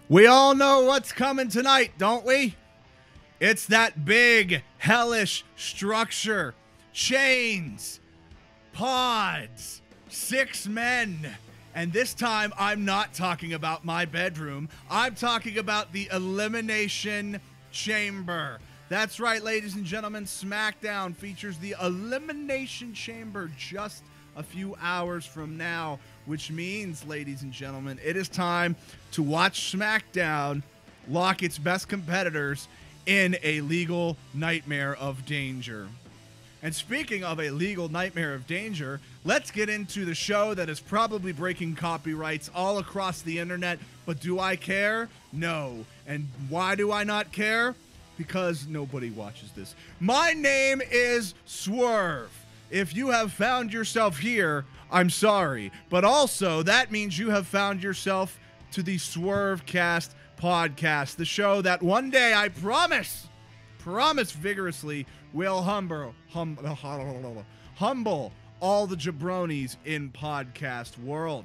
We all know what's coming tonight, don't we? It's that big, hellish structure. Chains, pods, 6 men. And this time, I'm not talking about my bedroom. I'm talking about the Elimination Chamber. That's right, ladies and gentlemen. SmackDown features the Elimination Chamber just a few hours from now, which means, ladies and gentlemen, it is time to watch SmackDown lock its best competitors in a legal nightmare of danger. And speaking of a legal nightmare of danger, let's get into the show that is probably breaking copyrights all across the internet. But do I care? No. And why do I not care? Because nobody watches this. My name is Swerve. If you have found yourself here, I'm sorry. But also, that means you have found yourself to the SwerveCast podcast, the show that one day, I promise vigorously, will humble all the jabronis in podcast world.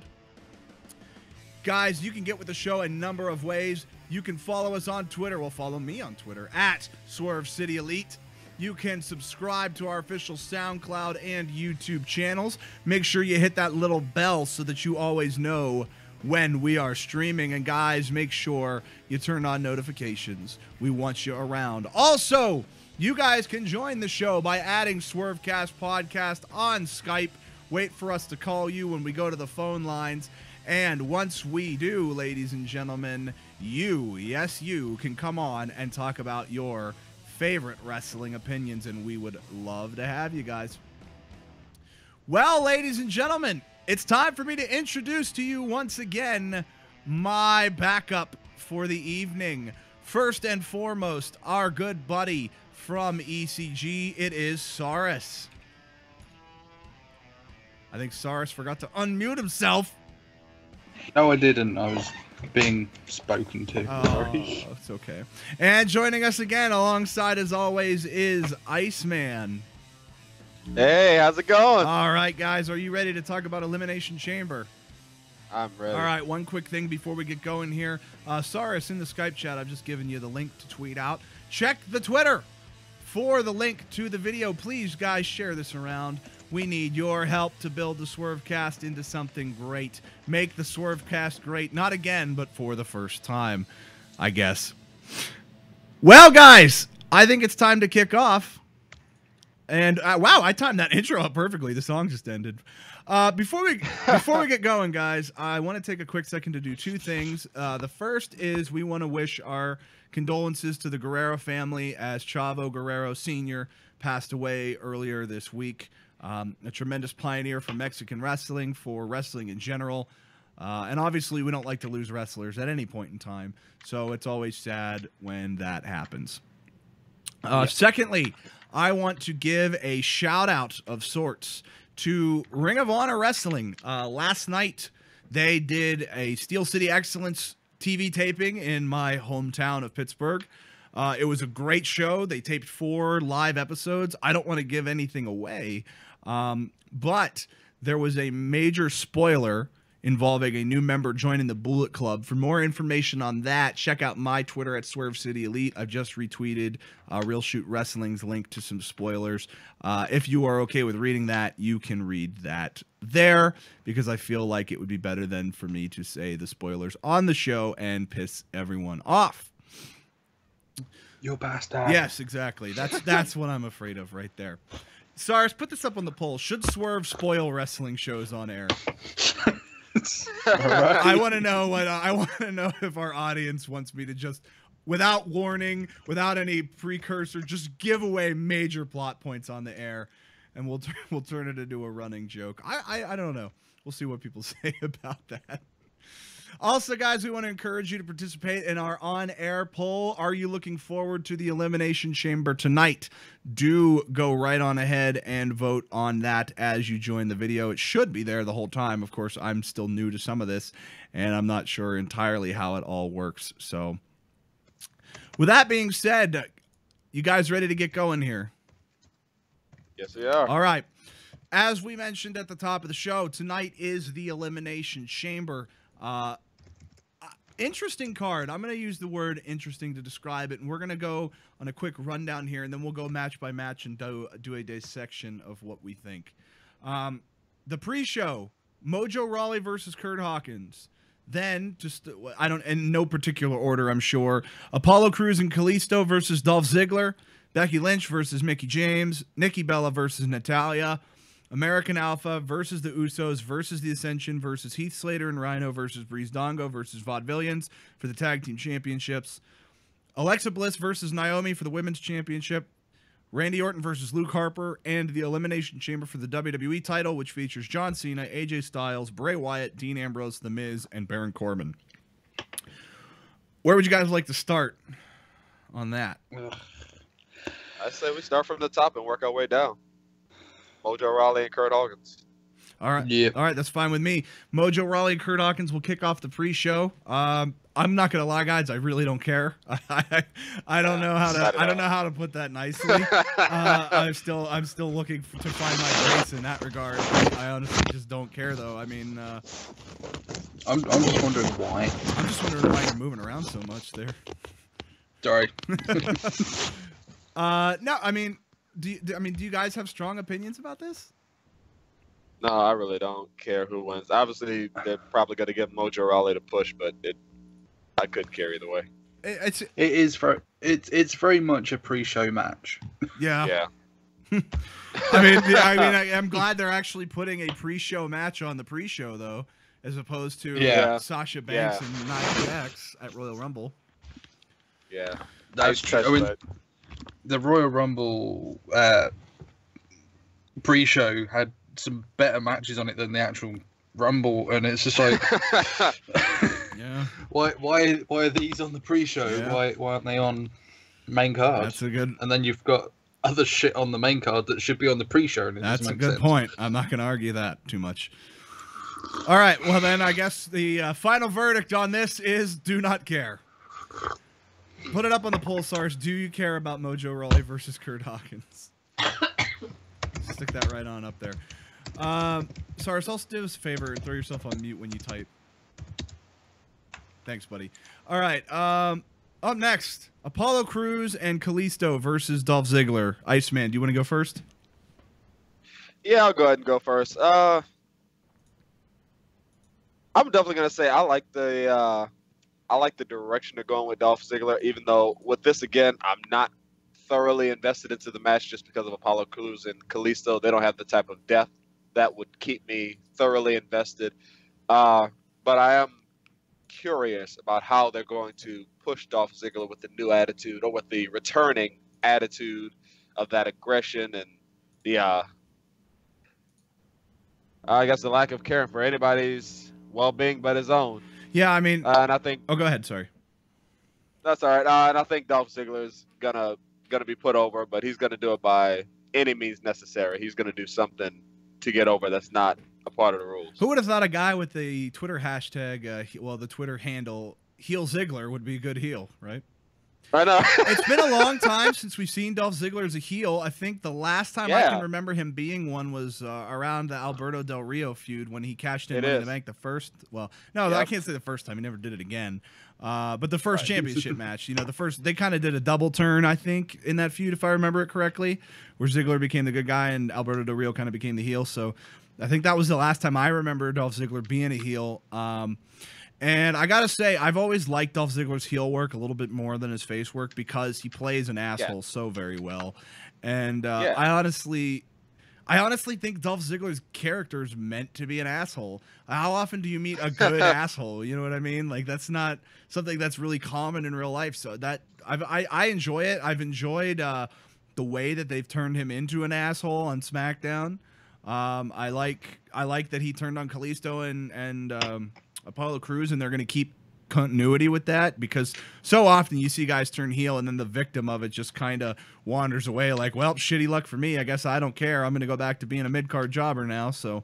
Guys, you can get with the show a number of ways. You can follow us on Twitter. Well, follow me on Twitter at SwerveCityElite. You can subscribe to our official SoundCloud and YouTube channels. Make sure you hit that little bell so that you always know when we are streaming. And guys, make sure you turn on notifications. We want you around. Also, you guys can join the show by adding SwerveCast Podcast on Skype. Wait for us to call you when we go to the phone lines. And once we do, ladies and gentlemen, you, yes, you can come on and talk about your favorite wrestling opinions, and we would love to have you guys. Well, ladies and gentlemen, it's time for me to introduce to you once again my backup for the evening. First and foremost, our good buddy from ECG, it is Saurus. I think Saurus forgot to unmute himself. No, I didn't. I was being spoken to. Sorry. It's okay. And joining us again alongside, as always, is Iceman. Hey, how's it going? All right, guys. Are you ready to talk about Elimination Chamber? I'm ready. All right, one quick thing before we get going here. Saurus, in the Skype chat, I've just given you the link to tweet out. Check the Twitter for the link to the video. Please, guys, share this around. We need your help to build the SwerveCast into something great. Make the SwerveCast great, not again, but for the first time, I guess. Well, guys, I think it's time to kick off. And wow, I timed that intro up perfectly. The song just ended. Before we get going, guys, I want to take a quick second to do two things. The first is we want to wish our condolences to the Guerrero family as Chavo Guerrero Sr. passed away earlier this week. A tremendous pioneer for Mexican wrestling, for wrestling in general. And obviously, we don't like to lose wrestlers at any point in time. So it's always sad when that happens. Secondly, I want to give a shout out of sorts to Ring of Honor Wrestling. Last night, they did a Steel City Excellence TV taping in my hometown of Pittsburgh. It was a great show. They taped 4 live episodes. I don't want to give anything away, but there was a major spoiler involving a new member joining the Bullet Club. For more information on that, check out my Twitter at SwerveCityElite. I've just retweeted Real Shoot Wrestling's link to some spoilers. If you are okay with reading that, you can read that there, because I feel like it would be better than for me to say the spoilers on the show and piss everyone off. You bastard. Yes, exactly. That's what I'm afraid of right there. Saurus, put this up on the poll. Should Swerve spoil wrestling shows on air? Right. I want to know if our audience wants me to just, without warning, without any precursor, just give away major plot points on the air, and we'll turn it into a running joke. I don't know. We'll see what people say about that. Also, guys, we want to encourage you to participate in our on-air poll. Are you looking forward to the Elimination Chamber tonight? Do go right on ahead and vote on that as you join the video. It should be there the whole time. Of course, I'm still new to some of this, and I'm not sure entirely how it all works. So, with that being said, you guys ready to get going here? Yes, we are. All right. As we mentioned at the top of the show, tonight is the Elimination Chamber. Interesting card. I'm going to use the word interesting to describe it, and we're going to go on a quick rundown here, and then we'll go match by match and do a dissection of what we think. The pre-show, Mojo Rawley versus Kurt Hawkins. Then, in no particular order, I'm sure, Apollo Crews and Kalisto versus Dolph Ziggler, Becky Lynch versus Mickie James, Nikki Bella versus Natalya, American Alpha versus the Usos versus the Ascension versus Heath Slater and Rhino versus Breeze Dongo versus Vaudevillains for the Tag Team Championships, Alexa Bliss versus Naomi for the Women's Championship, Randy Orton versus Luke Harper, and the Elimination Chamber for the WWE title, which features John Cena, AJ Styles, Bray Wyatt, Dean Ambrose, The Miz, and Baron Corbin. Where would you guys like to start on that? I say we start from the top and work our way down. Mojo Rawley and Kurt Hawkins. All right. Yeah. All right, that's fine with me. Mojo Rawley and Kurt Hawkins will kick off the pre-show. I'm not gonna lie, guys. I really don't care. I don't know how to. I don't know how to put that nicely. I'm still looking to find my place in that regard. I honestly just don't care, though. I mean, I'm just wondering why. I'm just wondering why you're moving around so much there. Sorry. No, I mean, do you guys have strong opinions about this? No, I really don't care who wins. Obviously, they're probably going to give Mojo Rawley the push, but I couldn't care either way. It's very much a pre-show match. Yeah. Yeah. I'm glad they're actually putting a pre-show match on the pre-show, though, as opposed to Sasha Banks and Nia Jax at Royal Rumble. Yeah. That's true. I mean, the Royal Rumble pre-show had some better matches on it than the actual Rumble, and it's just like, yeah. Why are these on the pre-show? Yeah. Why aren't they on main card? That's a good. And then you've got other shit on the main card that should be on the pre-show. And That's a good point. I'm not going to argue that too much. All right. Well, then I guess the final verdict on this is do not care. Put it up on the Pulsars. Do you care about Mojo Rawley versus Kurt Hawkins? Stick that right on up there. Cyrus, also do us a favor and throw yourself on mute when you type. Thanks, buddy. All right. Up next, Apollo Crews and Kalisto versus Dolph Ziggler. Iceman, do you want to go first? Yeah, I'll go ahead and go first. I'm definitely gonna say I like the direction they're going with Dolph Ziggler. Even though with this again, I'm not thoroughly invested into the match just because of Apollo Crews and Kalisto. They don't have the type of depth that would keep me thoroughly invested. But I am curious about how they're going to push Dolph Ziggler with the new attitude, or with the returning attitude of that aggression and the I guess the lack of caring for anybody's well-being but his own. Yeah, I mean, and I think. Oh, go ahead. Sorry. That's all right. And I think Dolph Ziggler is gonna be put over, but he's gonna do it by any means necessary. He's gonna do something to get over that's not a part of the rules. Who would have thought a guy with the Twitter hashtag, the Twitter handle Heel Ziggler would be a good heel, right? I know. It's been a long time since we've seen Dolph Ziggler as a heel. I think the last time I can remember him being one was around the Alberto Del Rio feud when he cashed in Money in the Bank the first. Well, no, I can't say the first time. He never did it again. But the first championship match, they kind of did a double turn, I think, in that feud, if I remember it correctly, where Ziggler became the good guy and Alberto Del Rio kind of became the heel. So I think that was the last time I remember Dolph Ziggler being a heel. And I got to say, I've always liked Dolph Ziggler's heel work a little bit more than his face work because he plays an asshole so very well. And I honestly think Dolph Ziggler's character is meant to be an asshole. How often do you meet a good asshole? You know what I mean? Like, that's not something that's really common in real life. So that I enjoy it. I've enjoyed the way that they've turned him into an asshole on SmackDown. I like that he turned on Kalisto and Apollo Crews, and they're going to keep continuity with that, because so often you see guys turn heel and then the victim of it just kind of wanders away like, well, shitty luck for me. I guess I don't care. I'm going to go back to being a mid-card jobber now. So,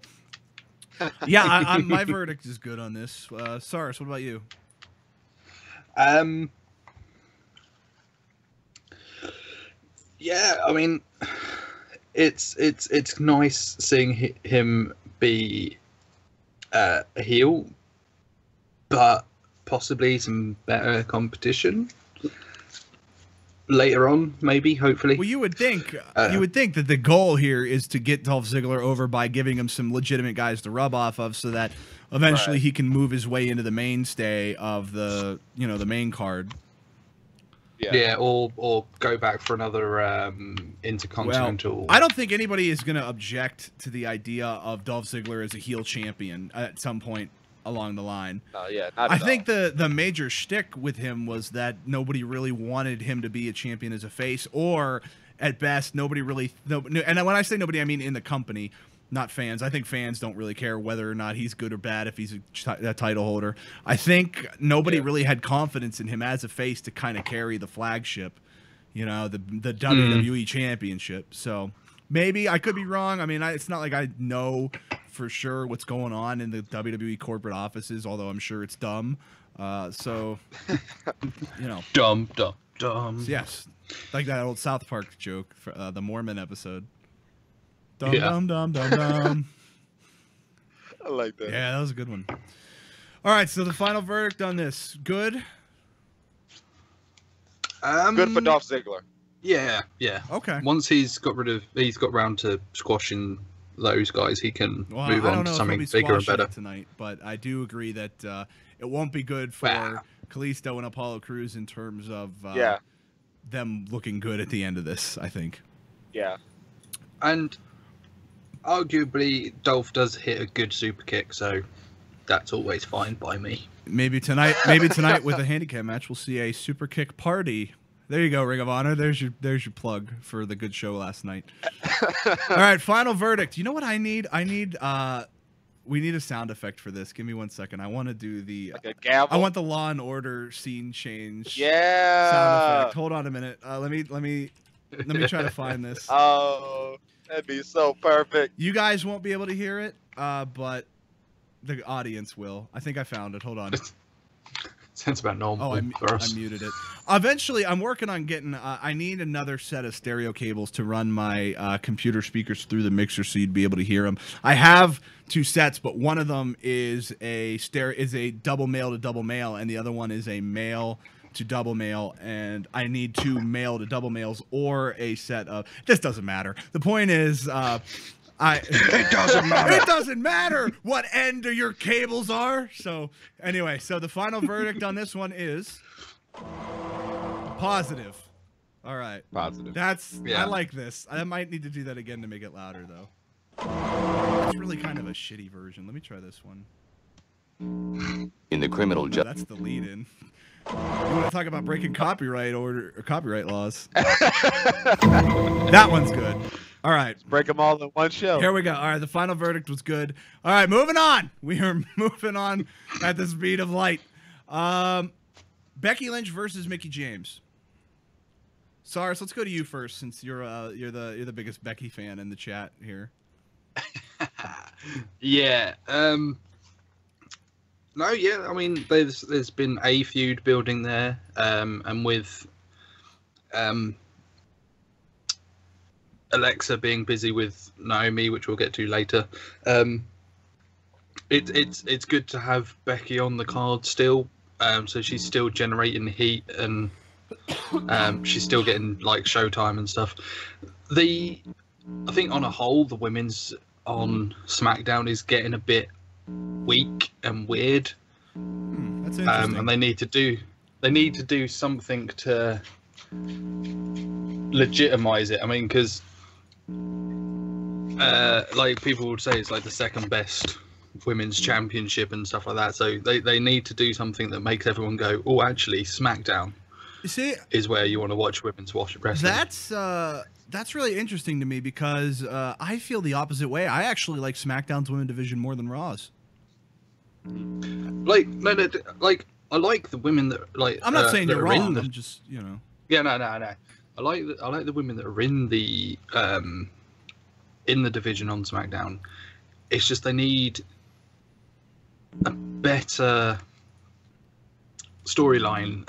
yeah, my verdict is good on this. Cyrus, what about you? Yeah, I mean, it's nice seeing him be a heel, but possibly some better competition later on, maybe, hopefully. Well, you would think that the goal here is to get Dolph Ziggler over by giving him some legitimate guys to rub off of, so that eventually he can move his way into the mainstay of the the main card. Yeah, or go back for another intercontinental. Well, I don't think anybody is going to object to the idea of Dolph Ziggler as a heel champion at some point along the line. No, yeah, not I at think all. the major shtick with him was that nobody really wanted him to be a champion as a face, or at best, nobody really. And when I say nobody, I mean in the company, not fans. I think fans don't really care whether or not he's good or bad if he's a title holder. I think nobody really had confidence in him as a face to kind of carry the flagship, the WWE Championship. So maybe I could be wrong. I mean, it's not like I know for sure what's going on in the WWE corporate offices, although I'm sure it's dumb. So, Dumb. Yes. Like that old South Park joke, for, the Mormon episode. Dumb. I like that. Yeah, that was a good one. All right, so the final verdict on this. Good? Good for Dolph Ziggler. Yeah. Okay. Once he's got round to squashing those guys, he can move on to something bigger and better tonight. But I do agree that it won't be good for Kalisto and Apollo Crews in terms of them looking good at the end of this, I think. Yeah. And arguably, Dolph does hit a good super kick, so that's always fine by me. Maybe tonight with a handicap match, we'll see a super kick party. There you go, Ring of Honor. There's your plug for the good show last night. All right, final verdict. You know what I need? We need a sound effect for this. Give me 1 second. I want to do the like a gavel. I want the Law and Order scene change. Yeah. Sound effect. Hold on a minute. Let me try to find this. Oh, that'd be so perfect. You guys won't be able to hear it, but the audience will. I think I found it. Hold on. Sounds about normal. Oh, I muted it. Eventually, I'm working on getting. I need another set of stereo cables to run my computer speakers through the mixer, so you'd be able to hear them. I have 2 sets, but one of them is a double male to double male, and the other one is a male to double male, and I need 2 male to double males or a set of. This doesn't matter. The point is. It doesn't matter. It doesn't matter what end of your cables are. So anyway, the final verdict on this one is positive. All right. Positive. I like this. I might need to do that again to make it louder, though. That's really kind of a shitty version. Let me try this one. In the criminal justice. That's the lead-in. You want to talk about breaking copyright laws? That one's good. All right. Break them all in one show. Here we go. All right, the final verdict was good. All right, moving on. We are moving on at the speed of light. Becky Lynch versus Mickie James. Cyrus, let's go to you first, since you're the biggest Becky fan in the chat here. Yeah. No, yeah. I mean, there's been a feud building there, and with Alexa being busy with Naomi, which we'll get to later. It's good to have Becky on the card still, so she's still generating heat, and she's still getting like showtime and stuff. I think on a whole, the women's on SmackDown is getting a bit weak and weird. That's interesting. And they need to do something to legitimize it. I mean, because like people would say, it's like the second best women's championship and stuff like that. So they need to do something that makes everyone go, oh, actually, SmackDown is where you want to watch women's wrestling. That's really interesting to me, because I feel the opposite way. I actually like SmackDown's women's division more than Raw's. Like I like the women that like. I'm not saying you're wrong. I'm just Yeah, no. I like the women that are in the division on SmackDown. It's just they need a better storyline.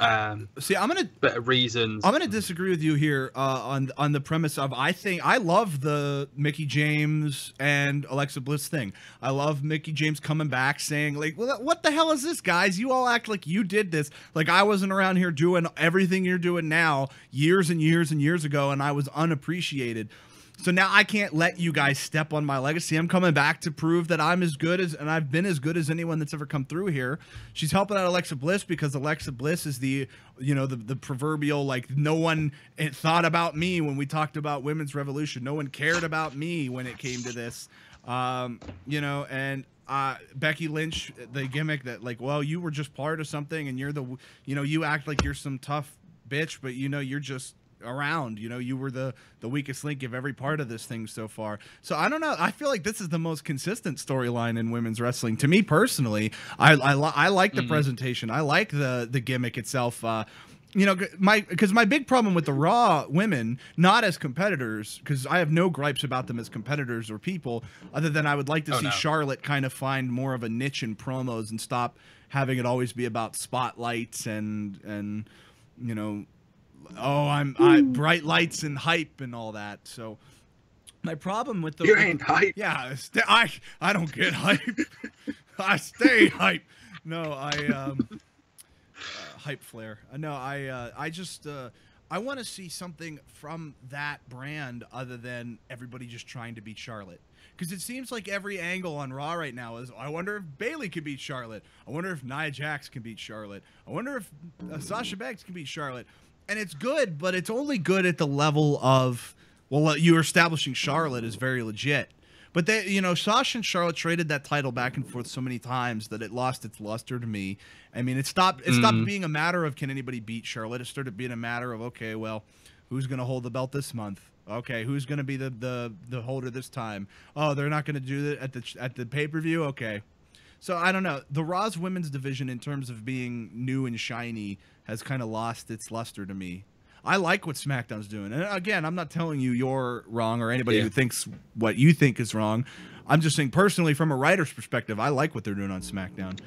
See, Better reasons. I'm gonna disagree with you here on the premise of I love the Mickie James and Alexa Bliss thing. I love Mickie James coming back saying like, well, what the hell is this, guys? You all act like you did this. Like I wasn't around here doing everything you're doing now years and years and years ago, and I was unappreciated. So now I can't let you guys step on my legacy. I'm coming back to prove that I'm as good as, and I've been as good as anyone that's ever come through here. She's helping out Alexa Bliss because Alexa Bliss is the proverbial, like, no one thought about me when we talked about women's revolution. No one cared about me when it came to this. And Becky Lynch, the gimmick that like, well, you were just part of something and you're you act like you're some tough bitch, but you're just around, you were the weakest link of every part of this thing so far. So I don't know, I feel like this is the most consistent storyline in women's wrestling to me personally. I like the presentation, I like the gimmick itself. Because my big problem with the Raw women, not as competitors, because I have no gripes about them as competitors or people, other than I would like to see Charlotte kind of find more of a niche in promos and stop having it always be about spotlights and bright lights and hype and all that. So my problem with you ain't hype. Yeah, I don't get hype. I stay hype. No, hype flare. No, I just I want to see something from that brand other than everybody just trying to beat Charlotte. Because it seems like every angle on Raw right now is, I wonder if Bayley can beat Charlotte. I wonder if Nia Jax can beat Charlotte. I wonder if Sasha Banks can beat Charlotte. And it's good, but it's only good at the level of, well, you're establishing Charlotte is very legit. But Sasha and Charlotte traded that title back and forth so many times that it lost its luster to me. I mean, it stopped being a matter of can anybody beat Charlotte. It started being a matter of, okay, well, who's going to hold the belt this month? Okay, who's going to be the holder this time? Oh, they're not going to do it at the pay-per-view? Okay. So I don't know. The Raw's women's division, in terms of being new and shiny, has kind of lost its luster to me. I like what SmackDown's doing. And again, I'm not telling you you're wrong or anybody who thinks what you think is wrong. I'm just saying personally, from a writer's perspective, I like what they're doing on SmackDown.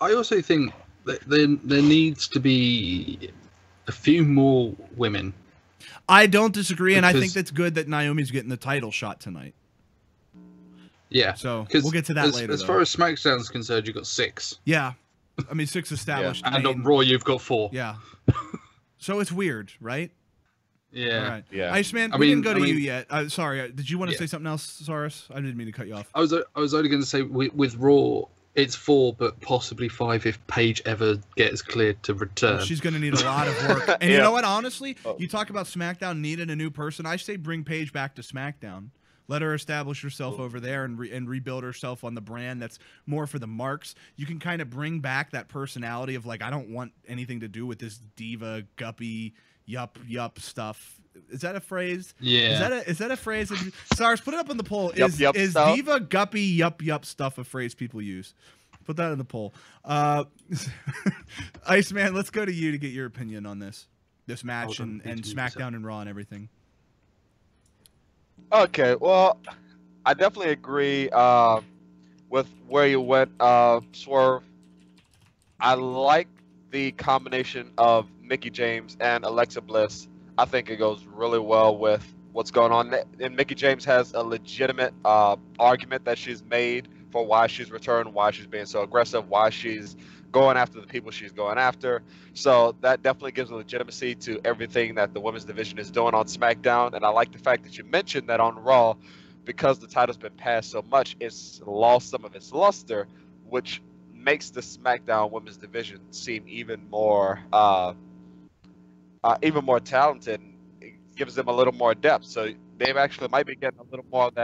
I also think that there needs to be a few more women. I don't disagree, and I think that's good that Naomi's getting the title shot tonight. Yeah. So we'll get to that later. As far as SmackDown's concerned, you've got 6. Yeah. I mean, 6 established. Yeah. And on Raw, you've got 4. Yeah. So it's weird, right? Yeah. All right. Yeah. Iceman, we didn't go to you yet. Sorry. Did you want to say something else, Saurus? I didn't mean to cut you off. I was only going to say with Raw, it's 4, but possibly 5 if Paige ever gets cleared to return. She's going to need a lot of work. And you know what? Honestly, you talk about SmackDown needing a new person. I say bring Paige back to SmackDown. Let her establish herself over there and rebuild herself on the brand that's more for the marks. You can kind of bring back that personality of like, I don't want anything to do with this diva, guppy, yup stuff. Is that a phrase? Yeah. Is that a phrase? Sars, put it up on the poll. Is stuff? diva, guppy, yup stuff a phrase people use? Put that in the poll. Iceman, let's go to you to get your opinion on this match and SmackDown and Raw and everything. Okay, well, I definitely agree with where you went, Swerve. I like the combination of Mickie James and Alexa Bliss. I think it goes really well with what's going on. And Mickie James has a legitimate argument that she's made for why she's returned, why she's being so aggressive, why she's going after the people she's going after. So that definitely gives a legitimacy to everything that the women's division is doing on SmackDown. And I like the fact that you mentioned that on Raw, because the title's been passed so much, it's lost some of its luster, which makes the SmackDown women's division seem even more talented. It gives them a little more depth. So they actually might be getting a little more of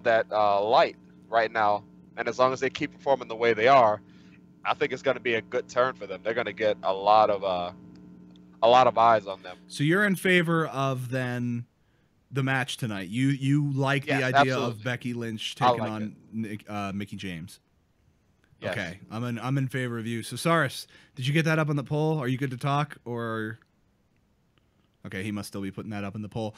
that light right now. And as long as they keep performing the way they are, I think it's going to be a good turn for them. They're going to get a lot of eyes on them. So you're in favor of then the match tonight. You like the idea absolutely. of Becky Lynch taking on Mickie James. Yes. Okay, I'm in favor of you. So Saurus, did you get that up on the poll? Are you good to talk or? Okay, he must still be putting that up in the poll.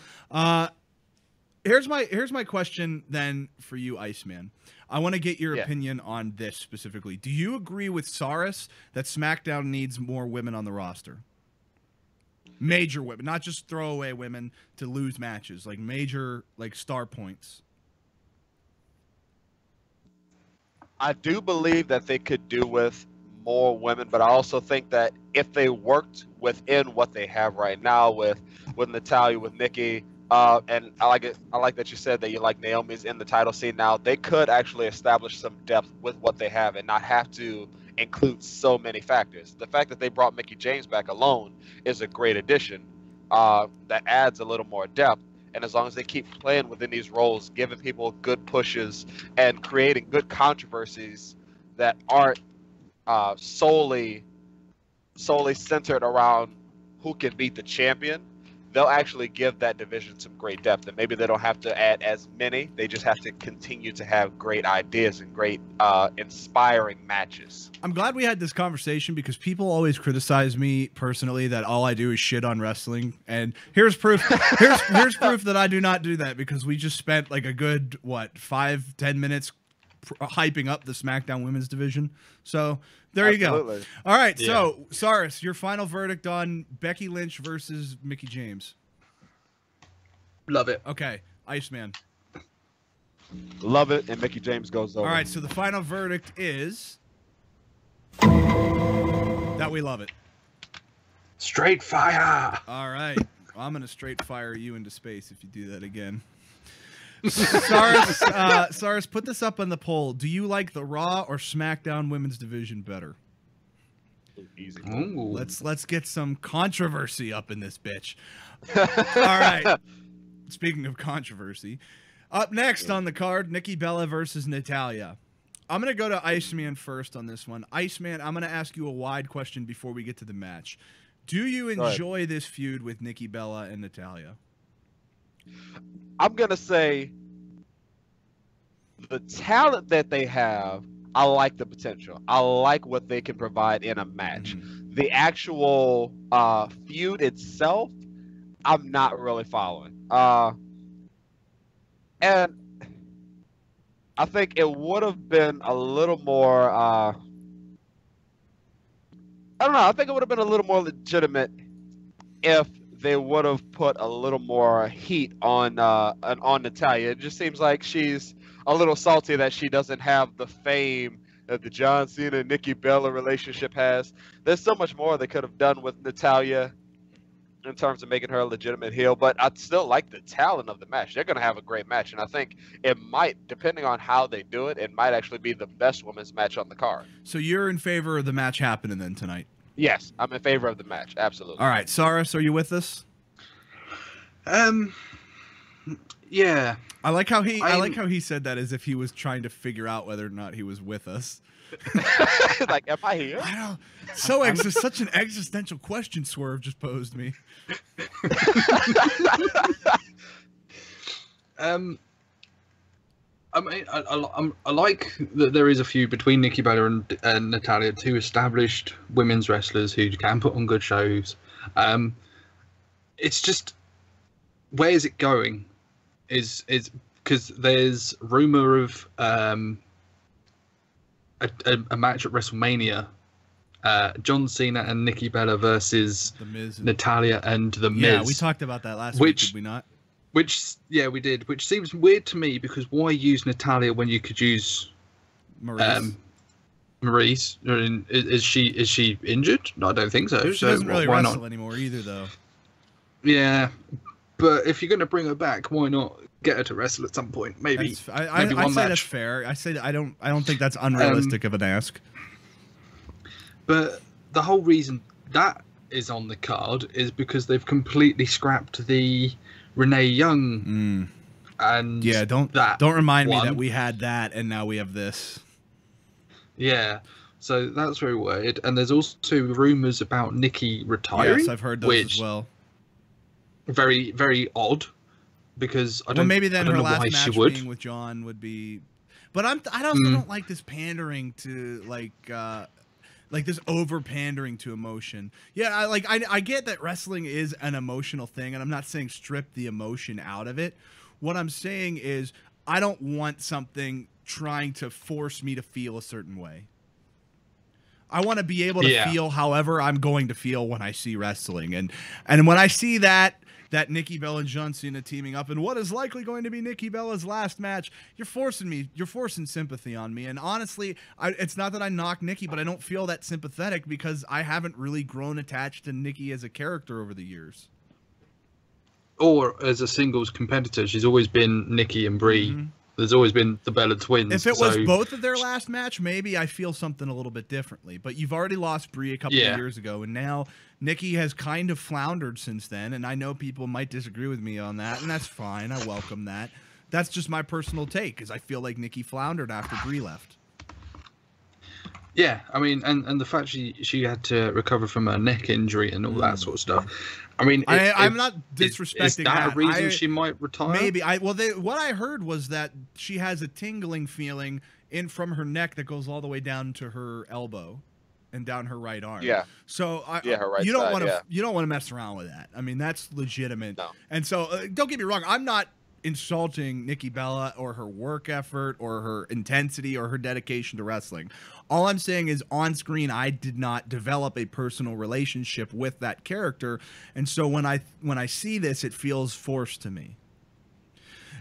here's my question then for you, Iceman. I want to get your opinion on this specifically. Do you agree with Saris that SmackDown needs more women on the roster? Major women, not just throwaway women to lose matches, like major, like star points. I do believe that they could do with more women, but I also think that if they worked within what they have right now with Natalya, with Nikki, and I like that you said that you like Naomi's in the title scene now, they could actually establish some depth with what they have and not have to include so many factors. The fact that they brought Mickie James back alone is a great addition that adds a little more depth. And as long as they keep playing within these roles, giving people good pushes and creating good controversies that aren't solely centered around who can beat the champion, they'll actually give that division some great depth. And maybe they don't have to add as many. They just have to continue to have great ideas and great inspiring matches. I'm glad we had this conversation because people always criticize me personally that all I do is shit on wrestling. And here's proof. Here's proof that I do not do that, because we just spent like a good, 5-10 minutes hyping up the SmackDown women's division. So there you go. All right. Yeah. So Saris, your final verdict on Becky Lynch versus Mickie James. Love it. Okay. Iceman. Love it. And Mickie James goes over. All right. So the final verdict is that we love it. Straight fire. All right. Well, I'm going to straight fire you into space if you do that again. Saris, put this up on the poll. Do you like the Raw or SmackDown women's division better? Easy. Let's get some controversy up in this bitch. All right. Speaking of controversy, up next on the card, Nikki Bella versus Natalya. I'm going to go to Iceman first on this one. Iceman, I'm going to ask you a wide question before we get to the match. Do you enjoy this feud with Nikki Bella and Natalya? I'm going to say the talent that they have, I like the potential. I like what they can provide in a match. Mm-hmm. The actual feud itself, I'm not really following. And I think it would have been a little more, I don't know, I think it would have been a little more legitimate if they would have put a little more heat on Natalya. It just seems like she's a little salty that she doesn't have the fame that the John Cena and Nikki Bella relationship has. There's so much more they could have done with Natalya in terms of making her a legitimate heel, but I still like the talent of the match. They're going to have a great match, and I think it might, depending on how they do it, it might actually be the best women's match on the card. So you're in favor of the match happening then tonight? Yes, I'm in favor of the match. Absolutely. All right, Saris, are you with us? Yeah. I like how he said that as if he was trying to figure out whether or not he was with us. Like, am I here? I don't. Such an existential question Swerve just posed me. I mean, I like that there is a feud between Nikki Bella and Natalya, two established women's wrestlers who can put on good shows. It's just, where is it going? Is because there's rumor of a match at WrestleMania, John Cena and Nikki Bella versus The Miz Natalya and The Miz. Yeah, we talked about that last week, did we not? Which, yeah, we did. Which seems weird to me, because why use Natalya when you could use Maurice? Maurice? Is she injured? No, I don't think so. She doesn't really wrestle anymore either, though. Yeah, but if you're going to bring her back, why not get her to wrestle at some point? Maybe. I'd say that's fair. I don't think that's unrealistic of an ask. But the whole reason that is on the card is because they've completely scrapped the Renee Young, and yeah, don't remind me that we had that and now we have this. Yeah, so that's very weird. And there's also rumors about Nikki retiring. Yes, I've heard those as well. Very, very odd, because I don't. Well, maybe then her last match being with John would be, but I don't like this pandering to like this over pandering to emotion. Yeah, I get that wrestling is an emotional thing, and I'm not saying strip the emotion out of it. What I'm saying is I don't want something trying to force me to feel a certain way. I want to be able to feel however I'm going to feel when I see wrestling. And when I see that Nikki Bella and John Cena teaming up in what is likely going to be Nikki Bella's last match, you're forcing sympathy on me. And honestly, it's not that I knock Nikki, but I don't feel that sympathetic because I haven't really grown attached to Nikki as a character over the years. Or as a singles competitor, she's always been Nikki and Brie. Mm-hmm. There's always been the Bella twins. If it was both of their last match, maybe I feel something a little bit differently. But you've already lost Brie a couple of years ago, and now Nikki has kind of floundered since then. And I know people might disagree with me on that, and that's fine. I welcome that. That's just my personal take, because I feel like Nikki floundered after Brie left. Yeah, I mean, and the fact she had to recover from a neck injury and all that sort of stuff. I mean, I'm not disrespecting is that a reason she might retire? Maybe. What I heard was that she has a tingling feeling from her neck that goes all the way down to her elbow and down her right arm. Yeah. So her right you don't want to you don't want to mess around with that. I mean, that's legitimate. No. And so don't get me wrong, I'm not insulting Nikki Bella or her work effort or her intensity or her dedication to wrestling. All I'm saying is on screen I did not develop a personal relationship with that character, and so when I see this it feels forced to me.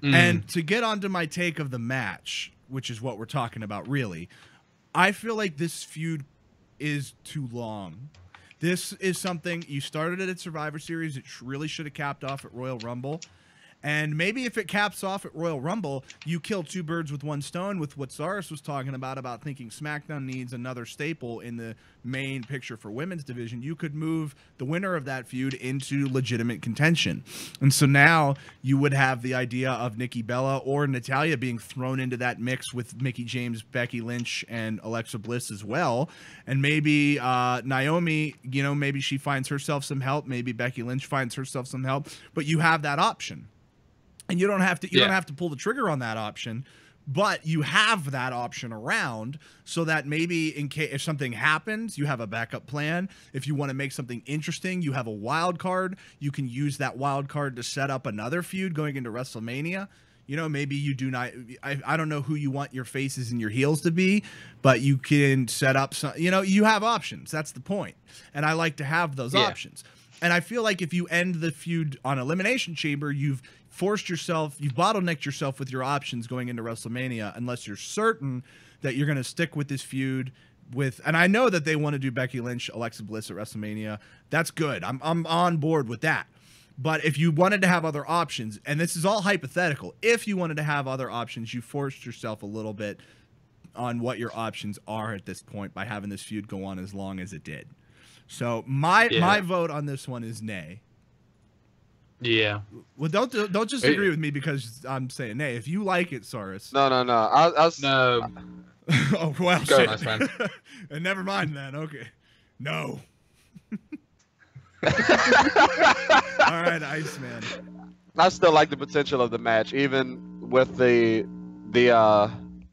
And to get onto my take of the match, which is what we're talking about really, I feel like this feud is too long. This is something you started at Survivor Series. It really should have capped off at Royal Rumble. And maybe if it caps off at Royal Rumble, you kill two birds with one stone with what Cyrus was talking about thinking SmackDown needs another staple in the main picture for women's division. You could move the winner of that feud into legitimate contention. And so now you would have the idea of Nikki Bella or Natalya being thrown into that mix with Mickie James, Becky Lynch, and Alexa Bliss as well. And maybe Naomi, maybe she finds herself some help. Maybe Becky Lynch finds herself some help. But you have that option. And you don't have to pull the trigger on that option, but you have that option around so that maybe in case if something happens, you have a backup plan. If you want to make something interesting, you have a wild card. You can use that wild card to set up another feud going into WrestleMania. Maybe you do not. I don't know who you want your faces and your heels to be, but you can set up some. You have options. That's the point, and I like to have those options. And I feel like if you end the feud on Elimination Chamber, you've bottlenecked yourself with your options going into WrestleMania, unless you're certain that you're going to stick with this feud with. And I know that they want to do Becky Lynch, Alexa Bliss at WrestleMania. That's good. I'm on board with that. But if you wanted to have other options, and this is all hypothetical, if you wanted to have other options, you forced yourself a little bit on what your options are at this point by having this feud go on as long as it did. So my vote on this one is nay. Yeah. Well, don't just agree with me because I'm saying nay. If you like it, Cyrus. No. No. Oh well, go, shit. nice man. And never mind then. Okay. No. All right, Iceman. I still like the potential of the match, even with the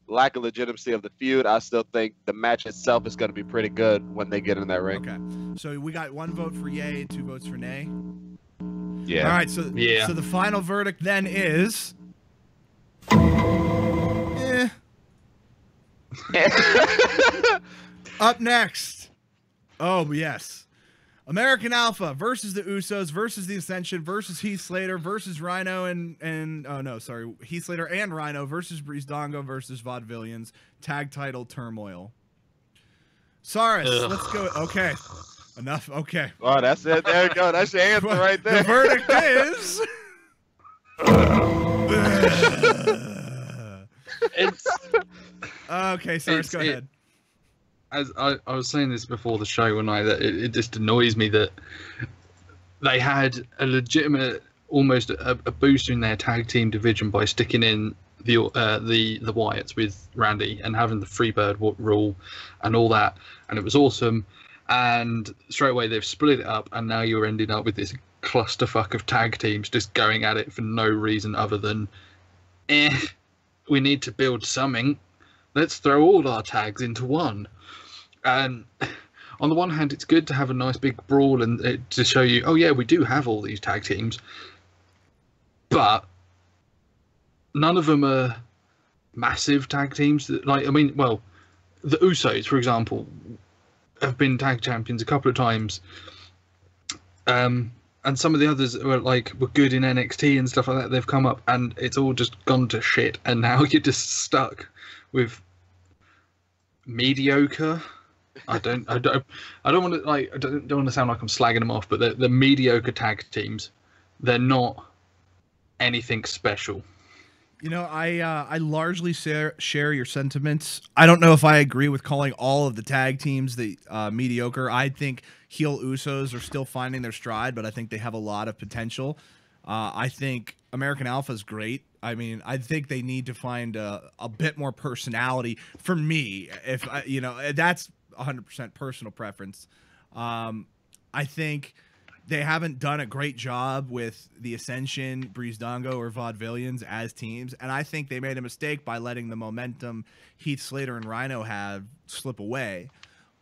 lack of legitimacy of the feud. I still think the match itself is going to be pretty good when they get in that ring. Okay, so we got 1 vote for yay and 2 votes for nay. Yeah. All right, so the final verdict then is. Up next. Oh yes. American Alpha versus the Usos versus the Ascension versus Heath Slater versus Rhino Heath Slater and Rhino versus Breezango versus Vaudevillains. Tag title turmoil. Cyrus, let's go. Okay. Enough. Okay. Oh, that's it. There you go. That's your answer right there. The verdict is. Okay, Cyrus, go ahead. As I was saying this before the show that it just annoys me that they had a legitimate, almost a boost in their tag team division by sticking in the Wyatts with Randy and having the Freebird rule and all that, and it was awesome. And straight away they've split it up, and now you're ending up with this clusterfuck of tag teams just going at it for no reason other than, we need to build something. Let's throw all our tags into one. And on the one hand, it's good to have a nice big brawl and to show you, oh yeah, we do have all these tag teams. But none of them are massive tag teams. Like, I mean, well, the Usos, for example, have been tag champions a couple of times. And some of the others were good in NXT and stuff like that. They've come up and it's all just gone to shit. And now you're just stuck with mediocre. I don't want to I don't want to sound like I'm slagging them off, but they're mediocre tag teams. They're not anything special. You know, I largely share your sentiments. I don't know if I agree with calling all of the tag teams the mediocre. I think heel Usos are still finding their stride, but I think they have a lot of potential. I think American Alpha is great. I mean, I think they need to find a bit more personality for me. If that's 100% personal preference. I think they haven't done a great job with the Ascension, Breezango, or Vaudevillians as teams, and I think they made a mistake by letting the momentum Heath Slater and Rhino have slip away.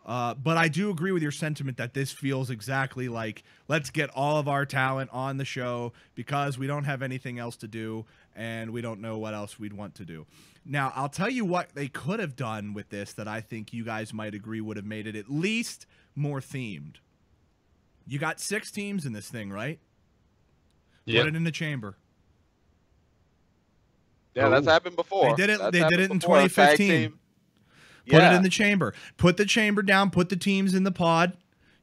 But I do agree with your sentiment that this feels exactly like, let's get all of our talent on the show because we don't have anything else to do, and we don't know what else we'd want to do. Now, I'll tell you what they could have done with this that I think you guys might agree would have made it at least more themed. You got 6 teams in this thing, right? Yeah. Put it in the chamber. Yeah, that's happened before. They did it. They did it in before. 2015. Put it in the chamber. Put the chamber down. Put the teams in the pod,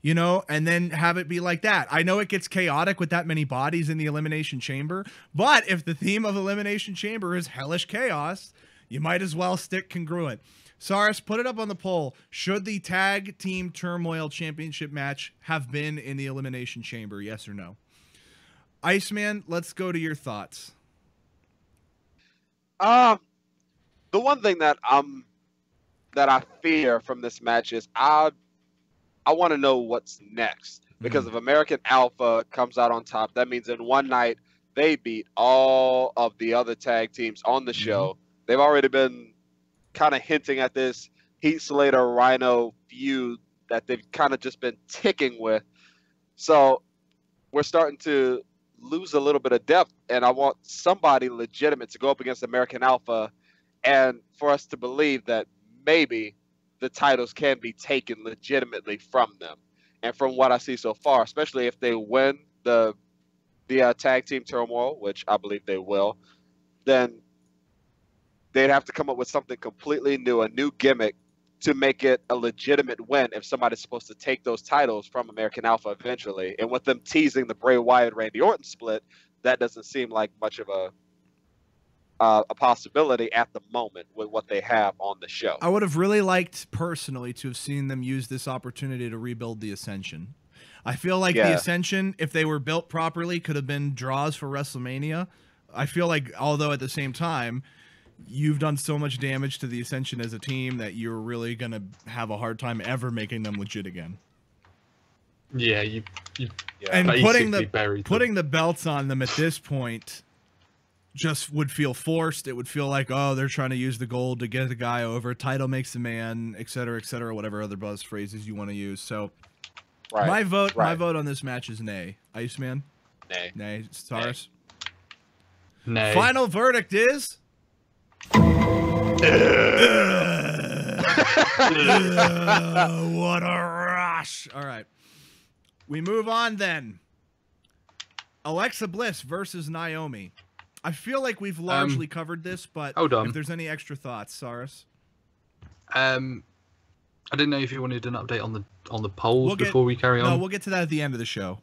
and then have it be like that. I know it gets chaotic with that many bodies in the Elimination Chamber, but if the theme of Elimination Chamber is hellish chaos, you might as well stick congruent. Cyrus, put it up on the poll. Should the Tag Team Turmoil Championship match have been in the Elimination Chamber? Yes or no? Iceman, let's go to your thoughts. The one thing that I fear from this match is I want to know what's next, because if American Alpha comes out on top, that means in one night they beat all of the other tag teams on the show. They've already been kind of hinting at this Heath Slater Rhino feud that they've kind of just been ticking with. So we're starting to lose a little bit of depth, and I want somebody legitimate to go up against American Alpha and for us to believe that maybe the titles can be taken legitimately from them. And from what I see so far, especially if they win the Tag Team Turmoil, which I believe they will, then they'd have to come up with something completely new, a new gimmick to make it a legitimate win if somebody's supposed to take those titles from American Alpha eventually. And with them teasing the Bray Wyatt Randy Orton split, that doesn't seem like much of a possibility at the moment with what they have on the show. I would have really liked personally to have seen them use this opportunity to rebuild the Ascension. I feel like the Ascension, if they were built properly, could have been draws for WrestleMania. I feel like, although at the same time, you've done so much damage to the Ascension as a team that you're really going to have a hard time ever making them legit again. Yeah, you and putting the belts on them at this point just would feel forced. It would feel like, oh, they're trying to use the gold to get the guy over. Title makes the man, et cetera, whatever other buzz phrases you want to use. So my vote on this match is nay. Iceman? Nay. Cyrus? Nay. Final verdict is... what a rush. All right. We move on then. Alexa Bliss versus Naomi. I feel like we've largely covered this, but if there's any extra thoughts, Cyrus. I didn't know if you wanted an update on the polls before we carry on. No, we'll get to that at the end of the show.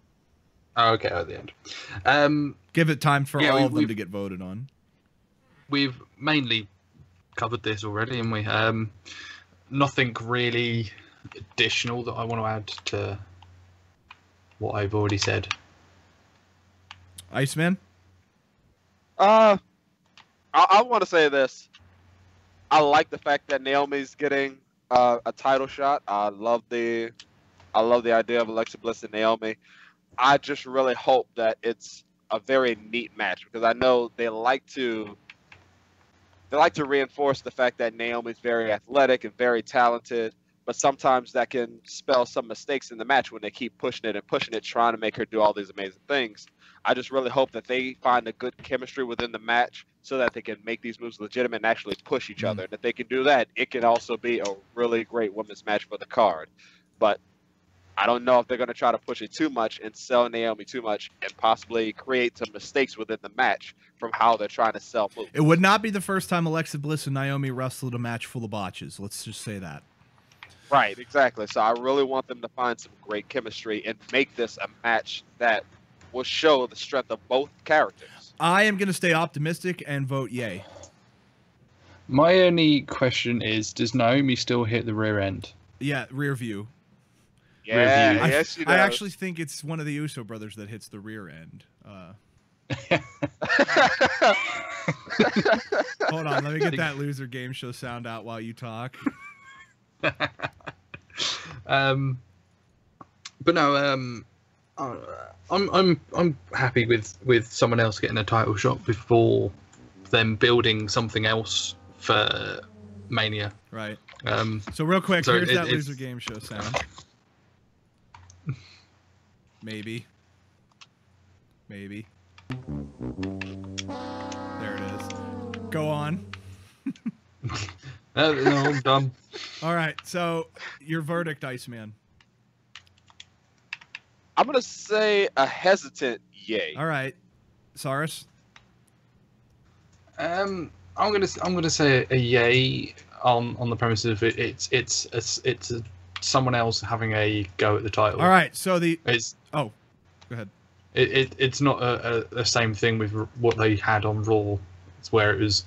Oh, okay, at the end. Give it time for all of them to get voted on. We've mainly covered this already, and we nothing really additional that I want to add to what I've already said. Iceman? I want to say this. I like the fact that Naomi's getting a title shot. I love the idea of Alexa Bliss and Naomi. I just really hope that it's a very neat match, because I know they like to reinforce the fact that Naomi's very athletic and very talented, but sometimes that can spell some mistakes in the match when they keep pushing it, trying to make her do all these amazing things. I just really hope that they find a good chemistry within the match so that they can make these moves legitimate and actually push each other. And if they can do that, it can also be a really great women's match for the card. But I don't know if they're going to try to push it too much and sell Naomi too much and possibly create some mistakes within the match from how they're trying to sell moves. It would not be the first time Alexa Bliss and Naomi wrestled a match full of botches. Let's just say that. Right, exactly. So I really want them to find some great chemistry and make this a match that will show the strength of both characters. I am going to stay optimistic and vote yay. My only question is, does Naomi still hit the rear end? Yeah, rear view. Yeah, Review. yes, she does. I actually think it's one of the Uso brothers that hits the rear end. Hold on, let me get that loser game show sound out while you talk. But no, I'm happy with someone else getting a title shot before them building something else for Mania. Right. So real quick, so here's that it's- loser game show sound. Maybe. There it is. Go on. No, I'm done. All right. So your verdict, Iceman. I'm going to say a hesitant yay. All right. Cyrus. I'm gonna say a yay on the premise of it's someone else having a go at the title. All right. So Go ahead. It's not the same thing with what they had on Raw. It's where it was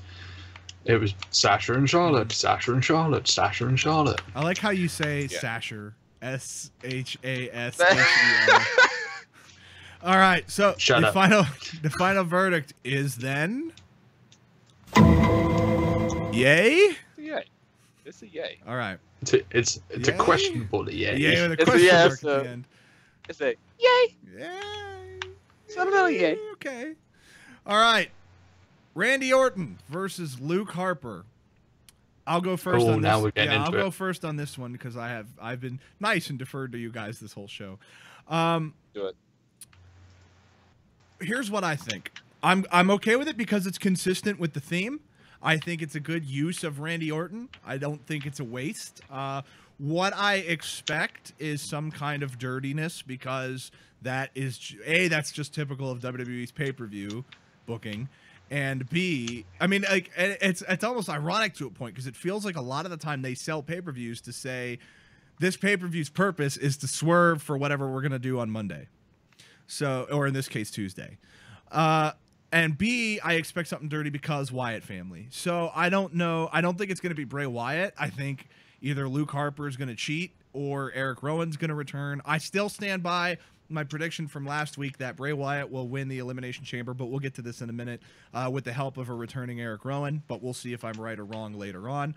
Sasha and Charlotte, Sasha and Charlotte, Sasha and Charlotte. I like how you say Sasher. Sasher. All right. So Shut up. the final verdict is then yay. Yay. It's a yay. All right. It's a questionable yay. Yay with a It's a question yes, mark at the end. It's a yay. Yay. It's a little yay. Okay. All right. Randy Orton versus Luke Harper. I'll go first on this. Now we're getting I'll into go it. first on this one because I've been nice and deferred to you guys this whole show. Do it. Here's what I think. I'm okay with it because it's consistent with the theme. I think it's a good use of Randy Orton. I don't think it's a waste. What I expect is some kind of dirtiness because that's just typical of WWE's pay-per-view booking. And B, I mean, like it's almost ironic to a point because it feels like a lot of the time they sell pay-per-views to say this pay-per-view's purpose is to swerve for whatever we're going to do on Monday. So, or in this case, Tuesday. And B, I expect something dirty because Wyatt family. So I don't know. I don't think it's going to be Bray Wyatt. I think either Luke Harper is going to cheat or Eric Rowan's going to return. I still stand by my prediction from last week that Bray Wyatt will win the Elimination Chamber, but we'll get to this in a minute with the help of a returning Eric Rowan, but we'll see if I'm right or wrong later on.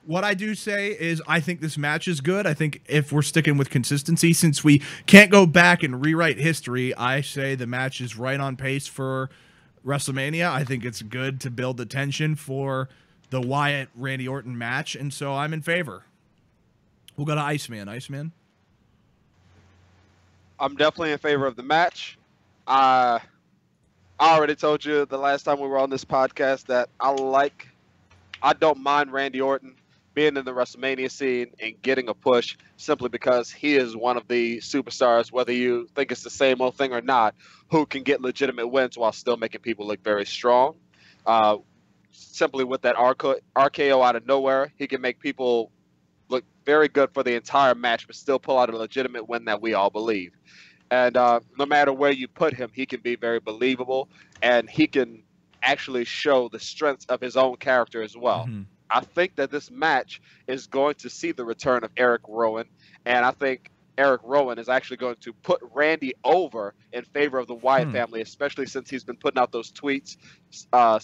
What I do say is I think this match is good. I think if we're sticking with consistency, since we can't go back and rewrite history, I say the match is right on pace for WrestleMania. I think it's good to build the tension for the Wyatt-Randy Orton match, and so I'm in favor. We'll go to Iceman. Iceman? I'm definitely in favor of the match. I already told you the last time we were on this podcast that I don't mind Randy Orton being in the WrestleMania scene and getting a push simply because he is one of the superstars, whether you think it's the same old thing or not, who can get legitimate wins while still making people look very strong. Simply with that RKO out of nowhere, he can make people look very good for the entire match, but still pull out a legitimate win that we all believe. And no matter where you put him, he can be very believable, and he can actually show the strengths of his own character as well. Mm-hmm. I think that this match is going to see the return of Eric Rowan, and I think Eric Rowan is actually going to put Randy over in favor of the Wyatt family, especially since he's been putting out those tweets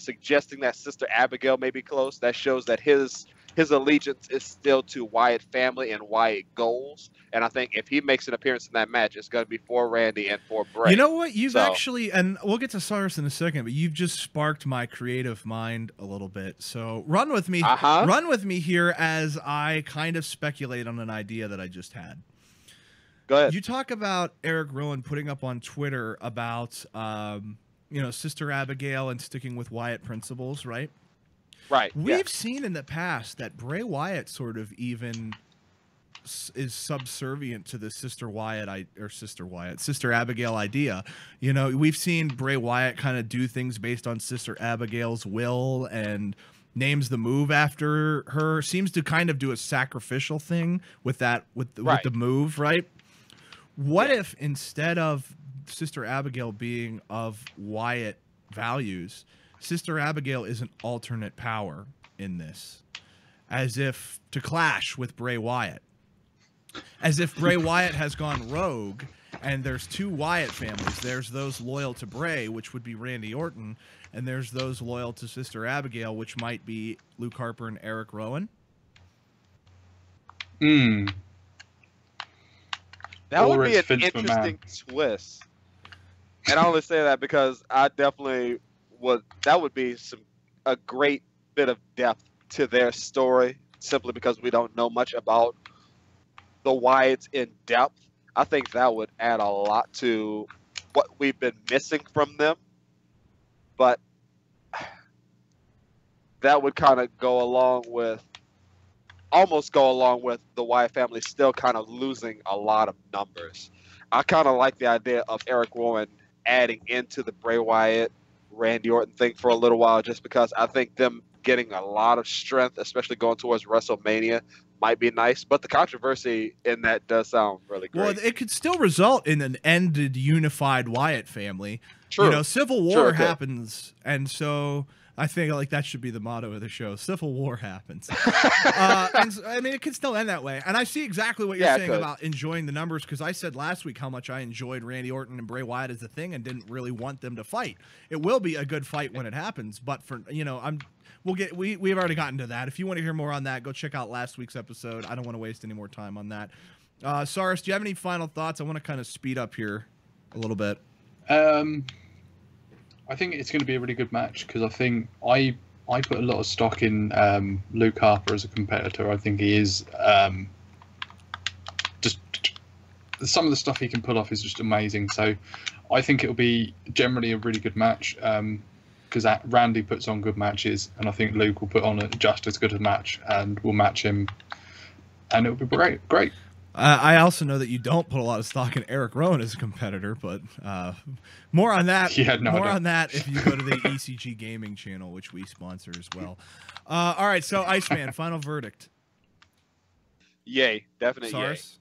suggesting that Sister Abigail may be close. That shows that his his allegiance is still to Wyatt family and Wyatt goals. And I think if he makes an appearance in that match, it's going to be for Randy and for Bray. You know what? You've actually, and we'll get to Cyrus in a second, but you've just sparked my creative mind a little bit. So run with me. Run with me here as I kind of speculate on an idea that I just had. Go ahead. You talk about Eric Rowan putting up on Twitter about, Sister Abigail and sticking with Wyatt principles, right? Right. We've seen in the past that Bray Wyatt sort of even is subservient to the Sister Abigail idea. You know, we've seen Bray Wyatt kind of do things based on Sister Abigail's will and names the move after her. Seems to kind of do a sacrificial thing with that, with the move, right? What if instead of Sister Abigail being of Wyatt values, Sister Abigail is an alternate power in this, as if to clash with Bray Wyatt, as if Bray Wyatt has gone rogue, and there's two Wyatt families. There's those loyal to Bray, which would be Randy Orton, and there's those loyal to Sister Abigail, which might be Luke Harper and Eric Rowan. That would be an interesting twist. And I only say that because I definitely would. That would be a great bit of depth to their story, simply because we don't know much about the Wyatts in depth. I think that would add a lot to what we've been missing from them. But that would kind of almost go along with the Wyatt family still kind of losing a lot of numbers. I kind of like the idea of Eric Rowan adding into the Bray Wyatt, Randy Orton thing for a little while, just because I think them getting a lot of strength, especially going towards WrestleMania, might be nice. But the controversy in that does sound really great. Well, it could still result in an ended, unified Wyatt family. True. You know, Civil War happens, and so I think like that should be the motto of the show. Civil War happens. And so, I mean, it could still end that way. And I see exactly what you're saying about enjoying the numbers, because I said last week how much I enjoyed Randy Orton and Bray Wyatt as a thing and didn't really want them to fight. It will be a good fight when it happens, but for we've already gotten to that. If you want to hear more on that, go check out last week's episode. I don't want to waste any more time on that. Cyrus, do you have any final thoughts? I want to kind of speed up here a little bit. I think it's going to be a really good match, because I think I put a lot of stock in Luke Harper as a competitor. I think he is just some of the stuff he can pull off is just amazing. So I think it'll be generally a really good match, because Randy puts on good matches, and I think Luke will put on just as good a match and will match him, and it'll be great. I also know that you don't put a lot of stock in Eric Rowan as a competitor, but more on that. On that if you go to the ECG Gaming channel, which we sponsor as well. All right, so Iceman, final verdict. Yay, definitely Sars?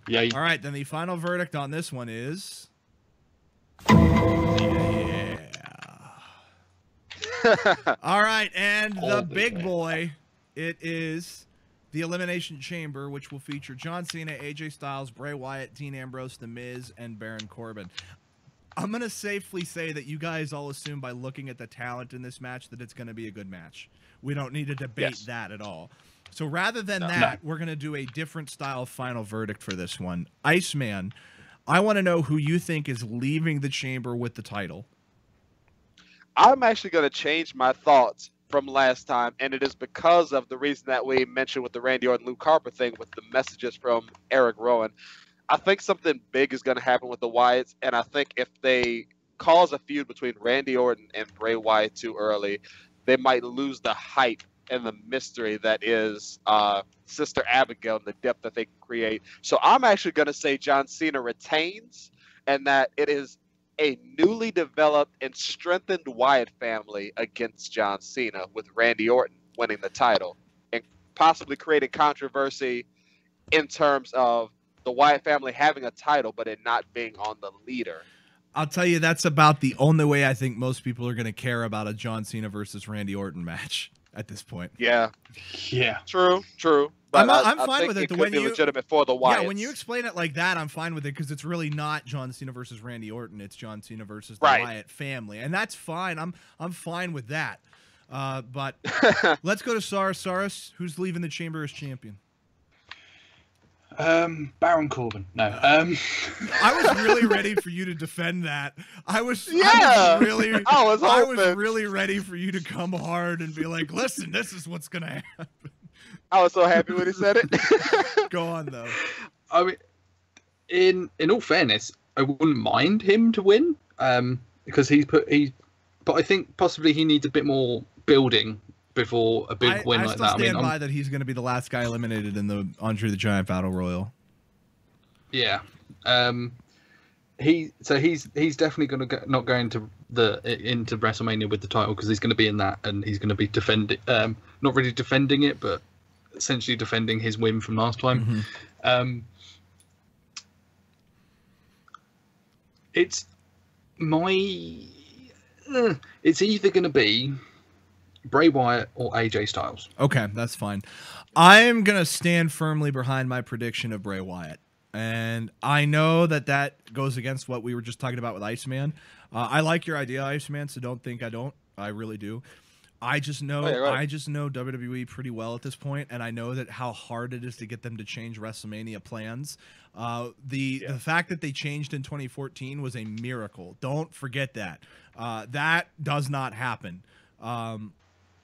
Yay. All right, then the final verdict on this one is yeah. All right, and the big boy, it is the Elimination Chamber, which will feature John Cena, AJ Styles, Bray Wyatt, Dean Ambrose, The Miz, and Baron Corbin. I'm going to safely say that you guys all assume by looking at the talent in this match that it's going to be a good match. We don't need to debate that at all. So rather than we're going to do a different style final verdict for this one. Iceman, I want to know who you think is leaving the chamber with the title. I'm actually going to change my thoughts from last time, and it is because of the reason that we mentioned with the Randy Orton Luke Harper thing with the messages from Eric Rowan. I think something big is going to happen with the Wyatts, and I think if they cause a feud between Randy Orton and Bray Wyatt too early, they might lose the hype and the mystery that is Sister Abigail and the depth that they can create. So I'm actually going to say John Cena retains, and that it is a newly developed and strengthened Wyatt family against John Cena, with Randy Orton winning the title and possibly creating controversy in terms of the Wyatt family having a title but it not being on the leader. I'll tell you, that's about the only way I think most people are going to care about a John Cena versus Randy Orton match at this point. Yeah. True. But I'm fine with it. It could be legitimate for the Wyatts. Yeah, when you explain it like that, I'm fine with it, because it's really not John Cena versus Randy Orton. It's John Cena versus the Wyatt family, and that's fine. I'm fine with that. But let's go to Saurus. Saurus, who's leaving the chamber as champion? Baron Corbin. No. I was really ready for you to defend that. I was really ready for you to come hard and be like, listen, this is what's gonna happen. I was so happy when he said it. Go on though. I mean, in all fairness, I wouldn't mind him to win. Because but I think possibly he needs a bit more building before a big win like that. I still stand by that he's going to be the last guy eliminated in the Andre the Giant Battle Royal. Yeah. He's definitely going to not go into WrestleMania with the title because he's going to be in that and he's going to be defending, not really defending it, but essentially defending his win from last time. Mm-hmm. It's either going to be Bray Wyatt or AJ Styles. Okay, that's fine. I am going to stand firmly behind my prediction of Bray Wyatt. And I know that goes against what we were just talking about with Iceman. I like your idea, Iceman, so don't think I don't. I really do. I just know WWE pretty well at this point, and I know that how hard it is to get them to change WrestleMania plans. The fact that they changed in 2014 was a miracle. Don't forget that. That does not happen.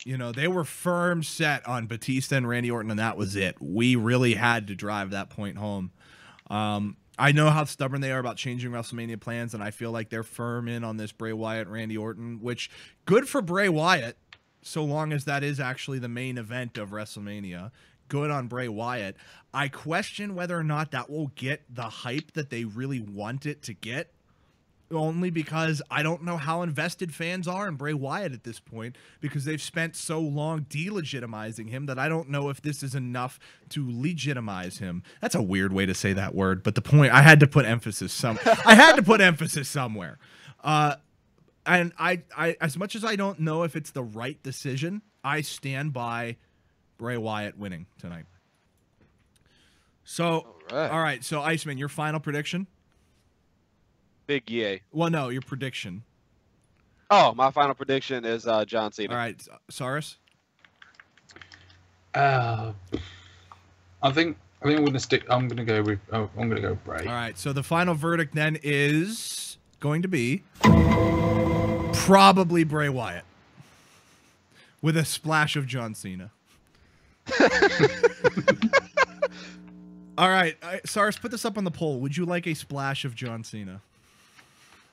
They were firm set on Batista and Randy Orton, and that was it. We really had to drive that point home. I know how stubborn they are about changing WrestleMania plans, and I feel like they're firm in on this Bray Wyatt, Randy Orton, which good for Bray Wyatt, so long as that is actually the main event of WrestleMania. Good on Bray Wyatt. I question whether or not that will get the hype that they really want it to get, only because I don't know how invested fans are in Bray Wyatt at this point, because they've spent so long delegitimizing him that I don't know if this is enough to legitimize him. That's a weird way to say that word, but the point, I had to put emphasis somewhere. And I as much as I don't know if it's the right decision, I stand by Bray Wyatt winning tonight. So, all right, so Iceman, your final prediction? Big yay. Well, no, your prediction. Oh, my final prediction is John Cena. All right, Saurus? I think I'm gonna go with Bray. All right, so the final verdict then is going to be probably Bray Wyatt with a splash of John Cena. All right, Saurus, put this up on the poll. Would you like a splash of John Cena?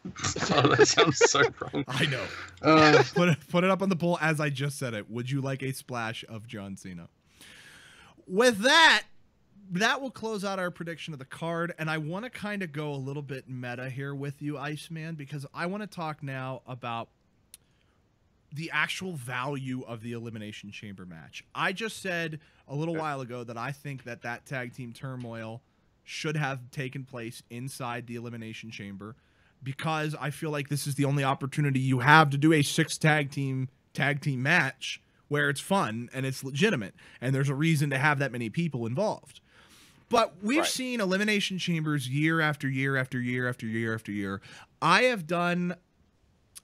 Oh, that sounds so wrong. I know. Put it up on the poll as I just said it. Would you like a splash of John Cena? With that will close out our prediction of the card, and I want to kind of go a little bit meta here with you, Iceman, because I want to talk now about the actual value of the Elimination Chamber match. I just said a little while ago that I think that tag team turmoil should have taken place inside the Elimination Chamber, because I feel like this is the only opportunity you have to do a 6 tag team match where it's fun and it's legitimate, and there's a reason to have that many people involved. But we've seen Elimination Chambers year after year after year after year after year. I have done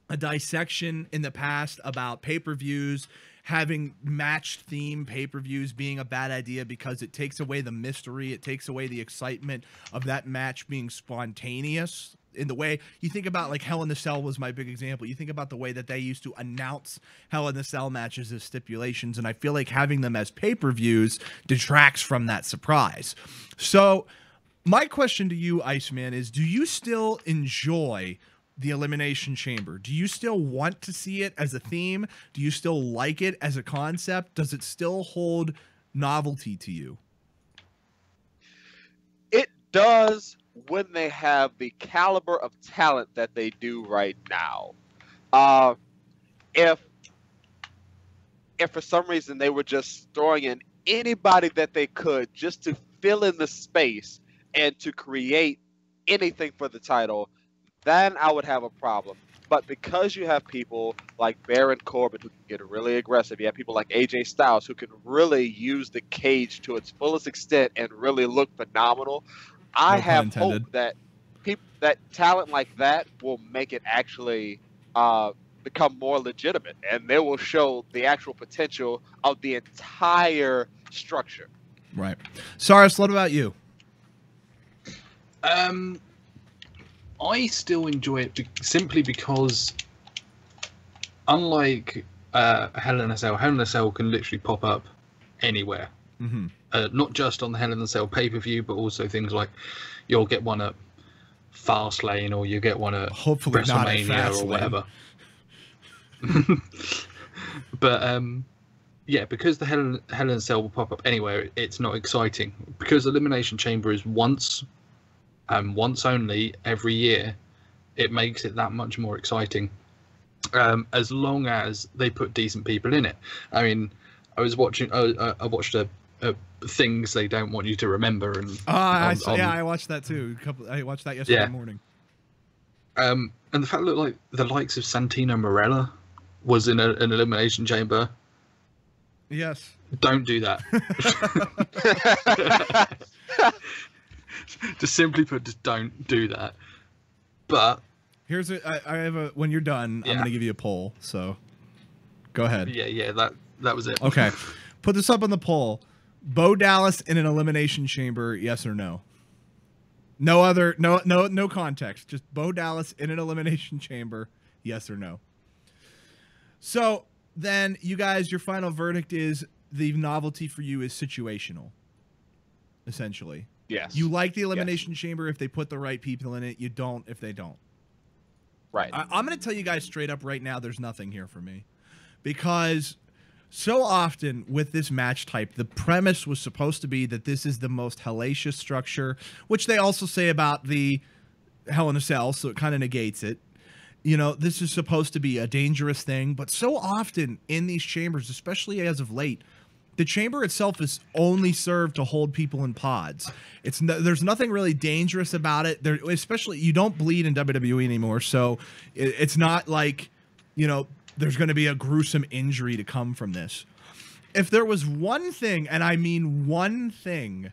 a dissection in the past about pay-per-views, having match theme pay-per-views being a bad idea because it takes away the mystery, it takes away the excitement of that match being spontaneous. In the way you think about, like, Hell in a Cell was my big example. You think about the way that they used to announce Hell in a Cell matches as stipulations, and I feel like having them as pay-per-views detracts from that surprise. So my question to you, Iceman, is do you still enjoy the Elimination Chamber? Do you still want to see it as a theme? Do you still like it as a concept? Does it still hold novelty to you? It does, when they have the caliber of talent that they do right now. If for some reason they were just throwing in anybody that they could just to fill in the space and to create anything for the title, then I would have a problem. But because you have people like Baron Corbin who can get really aggressive, you have people like AJ Styles who can really use the cage to its fullest extent and really look phenomenal, I have hope that that talent like that will make it actually become more legitimate, and they will show the actual potential of the entire structure. Right. Cyrus, what about you? I still enjoy it simply because, unlike Hell in a Cell can literally pop up anywhere. Mm-hmm. Not just on the Hell in a Cell pay-per-view, but also things like you'll get one at Fastlane, or you get one at Hopefully not at WrestleMania or whatever. But yeah, because the Hell in a Cell will pop up anywhere, it's not exciting. Because Elimination Chamber is once and once only every year, it makes it that much more exciting. As long as they put decent people in it. I mean, I was watching. I watched a things they don't want you to remember, and I watched that too. I watched that yesterday morning. And the fact that like the likes of Santino Marella was in an Elimination Chamber. Yes. Don't do that. Just simply put, just don't do that. But here's I have a. When you're done, I'm going to give you a poll. So go ahead. Yeah. That was it. Okay. Put this up on the poll. Bo Dallas in an Elimination Chamber, yes or no? No other, no context. Just Bo Dallas in an Elimination Chamber, yes or no? So then, you guys, your final verdict is the novelty for you is situational, essentially. Yes. You like the Elimination Chamber if they put the right people in it. You don't if they don't. Right. I'm going to tell you guys straight up right now, there's nothing here for me. Because so often with this match type, the premise was supposed to be that this is the most hellacious structure, which they also say about the Hell in a Cell, so it kind of negates it. You know, this is supposed to be a dangerous thing, but so often in these chambers, especially as of late, the chamber itself is only served to hold people in pods. There's nothing really dangerous about it. Especially, you don't bleed in WWE anymore, so it's not like, you know, there's going to be a gruesome injury to come from this. If there was one thing, and I mean one thing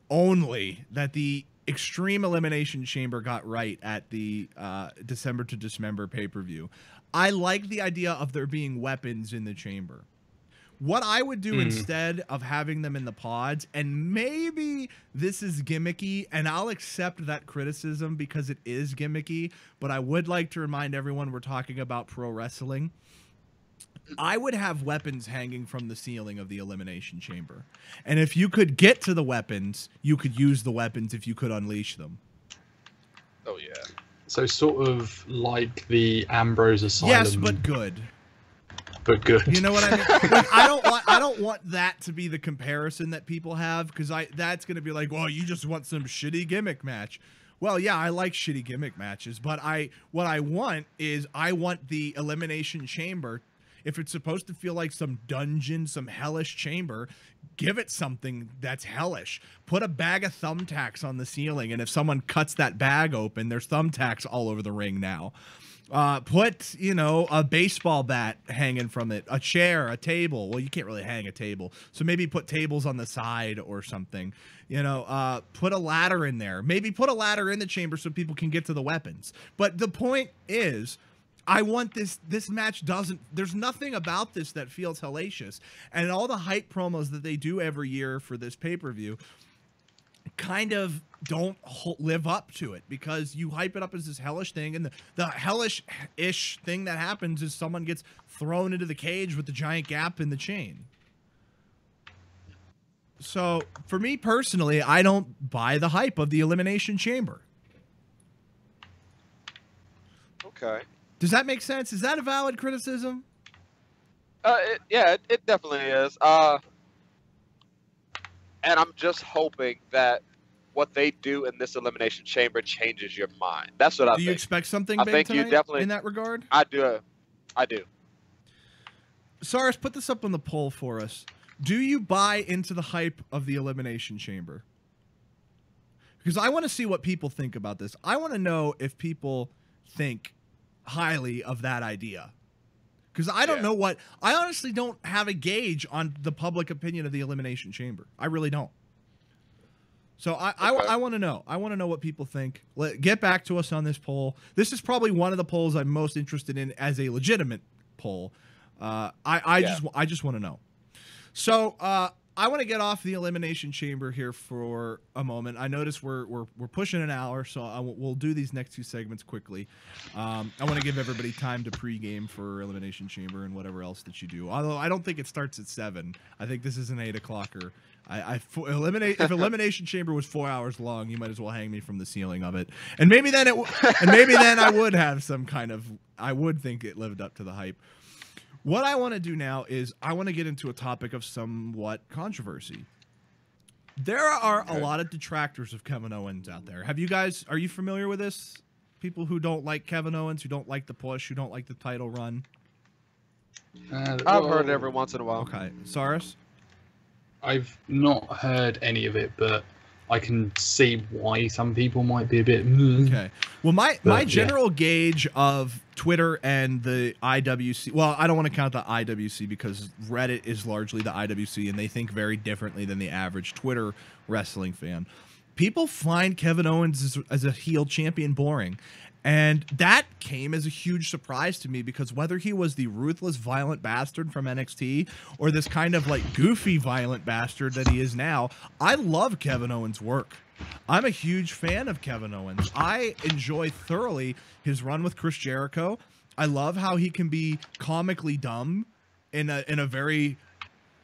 only, that the Extreme Elimination Chamber got right at the December to Dismember pay-per-view, I like the idea of there being weapons in the chamber. What I would do instead of having them in the pods, and maybe this is gimmicky, and I'll accept that criticism because it is gimmicky, but I would like to remind everyone we're talking about pro wrestling. I would have weapons hanging from the ceiling of the Elimination Chamber. And if you could get to the weapons, you could use the weapons if you could unleash them. Oh, yeah. So sort of like the Ambrose Asylum. Yes, but good. But good. You know what I mean? Like, I don't want that to be the comparison that people have, because that's going to be like, well, you just want some shitty gimmick match. Well, yeah, I like shitty gimmick matches, but what I want is I want the Elimination Chamber. If it's supposed to feel like some dungeon, some hellish chamber, give it something that's hellish. Put a bag of thumbtacks on the ceiling, and if someone cuts that bag open, there's thumbtacks all over the ring now. Put, you know, a baseball bat hanging from it, a chair, a table. Well, you can't really hang a table, so maybe put tables on the side or something. You know, put a ladder in there. Maybe put a ladder in the chamber so people can get to the weapons. But the point is, I want this match there's nothing about this that feels hellacious. And all the hype promos that they do every year for this pay-per-view kind of don't live up to it, because you hype it up as this hellish thing, and the hellish-ish thing that happens is someone gets thrown into the cage with the giant gap in the chain. So, for me personally, I don't buy the hype of the Elimination Chamber. Okay. Does that make sense? Is that a valid criticism? It definitely is. And I'm just hoping that what they do in this Elimination Chamber changes your mind. That's what I think. Do you expect something I big think you tonight definitely, in that regard? I do. Cyrus, put this up on the poll for us. Do you buy into the hype of the Elimination Chamber? Because I want to see what people think about this. I want to know if people think highly of that idea. Because I don't know I honestly don't have a gauge on the public opinion of the Elimination Chamber. I really don't. So I want to know. I want to know what people think. Get back to us on this poll. This is probably one of the polls I'm most interested in as a legitimate poll. I just want to know. So I want to get off the Elimination Chamber here for a moment. I notice we're pushing an hour, so we'll do these next two segments quickly. I want to give everybody time to pregame for Elimination Chamber and whatever else that you do. Although I don't think it starts at 7. I think this is an 8 o'clocker. If Elimination Chamber was 4 hours long, you might as well hang me from the ceiling of it. And maybe then I would have some kind of. I would think it lived up to the hype. What I want to do now is I want to get into a topic of somewhat controversy. There are a lot of detractors of Kevin Owens out there. Are you familiar with this? People who don't like Kevin Owens, who don't like the push, who don't like the title run? I've heard it every once in a while. Okay. Cyrus? I've not heard any of it, but I can see why some people might be a bit. Okay. Well, my general gauge of Twitter and the IWC. Well, I don't want to count the IWC because Reddit is largely the IWC, and they think very differently than the average Twitter wrestling fan. People find Kevin Owens as a heel champion boring. And that came as a huge surprise to me because whether he was the ruthless, violent bastard from NXT or this kind of like goofy, violent bastard that he is now, I love Kevin Owens' work. I'm a huge fan of Kevin Owens. I enjoy thoroughly his run with Chris Jericho. I love how he can be comically dumb in a very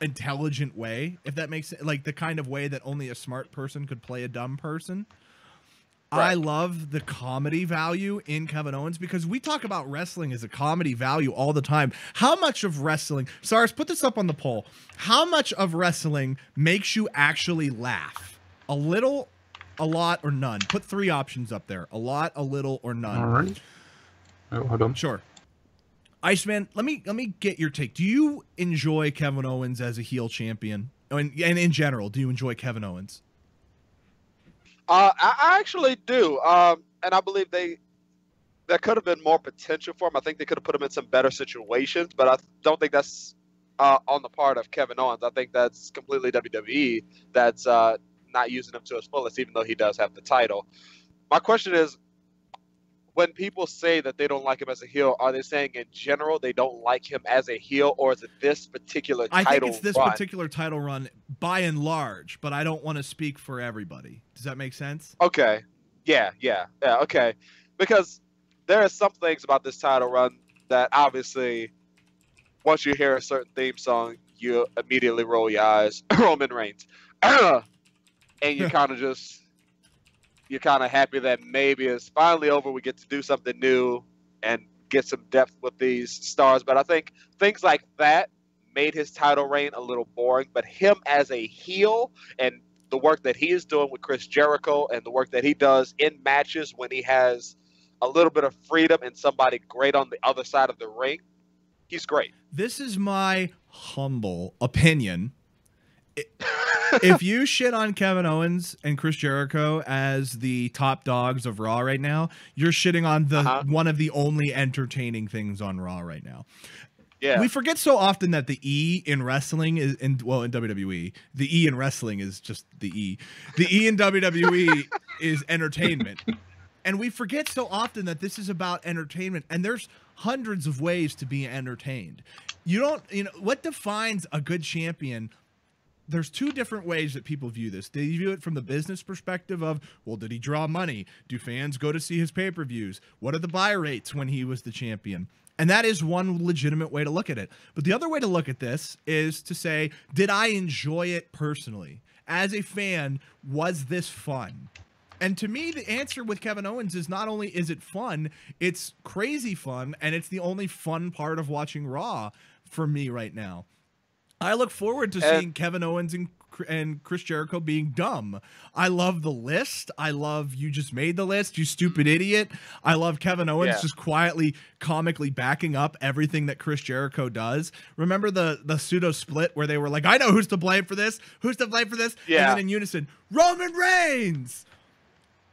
intelligent way, if that makes sense. Like the kind of way that only a smart person could play a dumb person. Right. I love the comedy value in Kevin Owens because we talk about wrestling as a comedy value all the time. How much of wrestling, Cyrus, put this up on the poll. How much of wrestling makes you actually laugh? A little, a lot, or none? Put 3 options up there. A lot, a little, or none. All right. Oh, hold on. Sure. Iceman, let me get your take. Do you enjoy Kevin Owens as a heel champion? And in general, do you enjoy Kevin Owens? I actually do, and I believe there could have been more potential for him. I think they could have put him in some better situations, but I don't think that's on the part of Kevin Owens. I think that's completely WWE that's not using him to his fullest, even though he does have the title. My question is, when people say that they don't like him as a heel, are they saying in general they don't like him as a heel, or is it this particular title run? I think it's this particular title run by and large, but I don't want to speak for everybody. Does that make sense? Okay. Yeah, okay. Because there are some things about this title run that obviously, once you hear a certain theme song, you immediately roll your eyes. Roman Reigns. And you kind of just... You're kind of happy that maybe it's finally over. We get to do something new and get some depth with these stars. But I think things like that made his title reign a little boring. But him as a heel and the work that he is doing with Chris Jericho and the work that he does in matches when he has a little bit of freedom and somebody great on the other side of the ring, he's great. This is my humble opinion. If you shit on Kevin Owens and Chris Jericho as the top dogs of Raw right now, you're shitting on the one of the only entertaining things on Raw right now. Yeah. We forget so often that the E in wrestling is in WWE, the E in wrestling is just the E. The E in WWE is entertainment. And we forget so often that this is about entertainment, and there's hundreds of ways to be entertained. What defines a good champion? There's 2 different ways that people view this. They view it from the business perspective of, well, did he draw money? Do fans go to see his pay-per-views? What are the buy rates when he was the champion? And that is one legitimate way to look at it. But the other way to look at this is to say, did I enjoy it personally? As a fan, was this fun? And to me, the answer with Kevin Owens is not only is it fun, it's crazy fun, and it's the only fun part of watching Raw for me right now. I look forward to seeing Kevin Owens and Chris Jericho being dumb. I love the list. I love you just made the list, you stupid idiot. I love Kevin Owens just quietly, comically backing up everything that Chris Jericho does. Remember the pseudo split where they were like, I know who's to blame for this. Who's to blame for this? Yeah. And then in unison, Roman Reigns.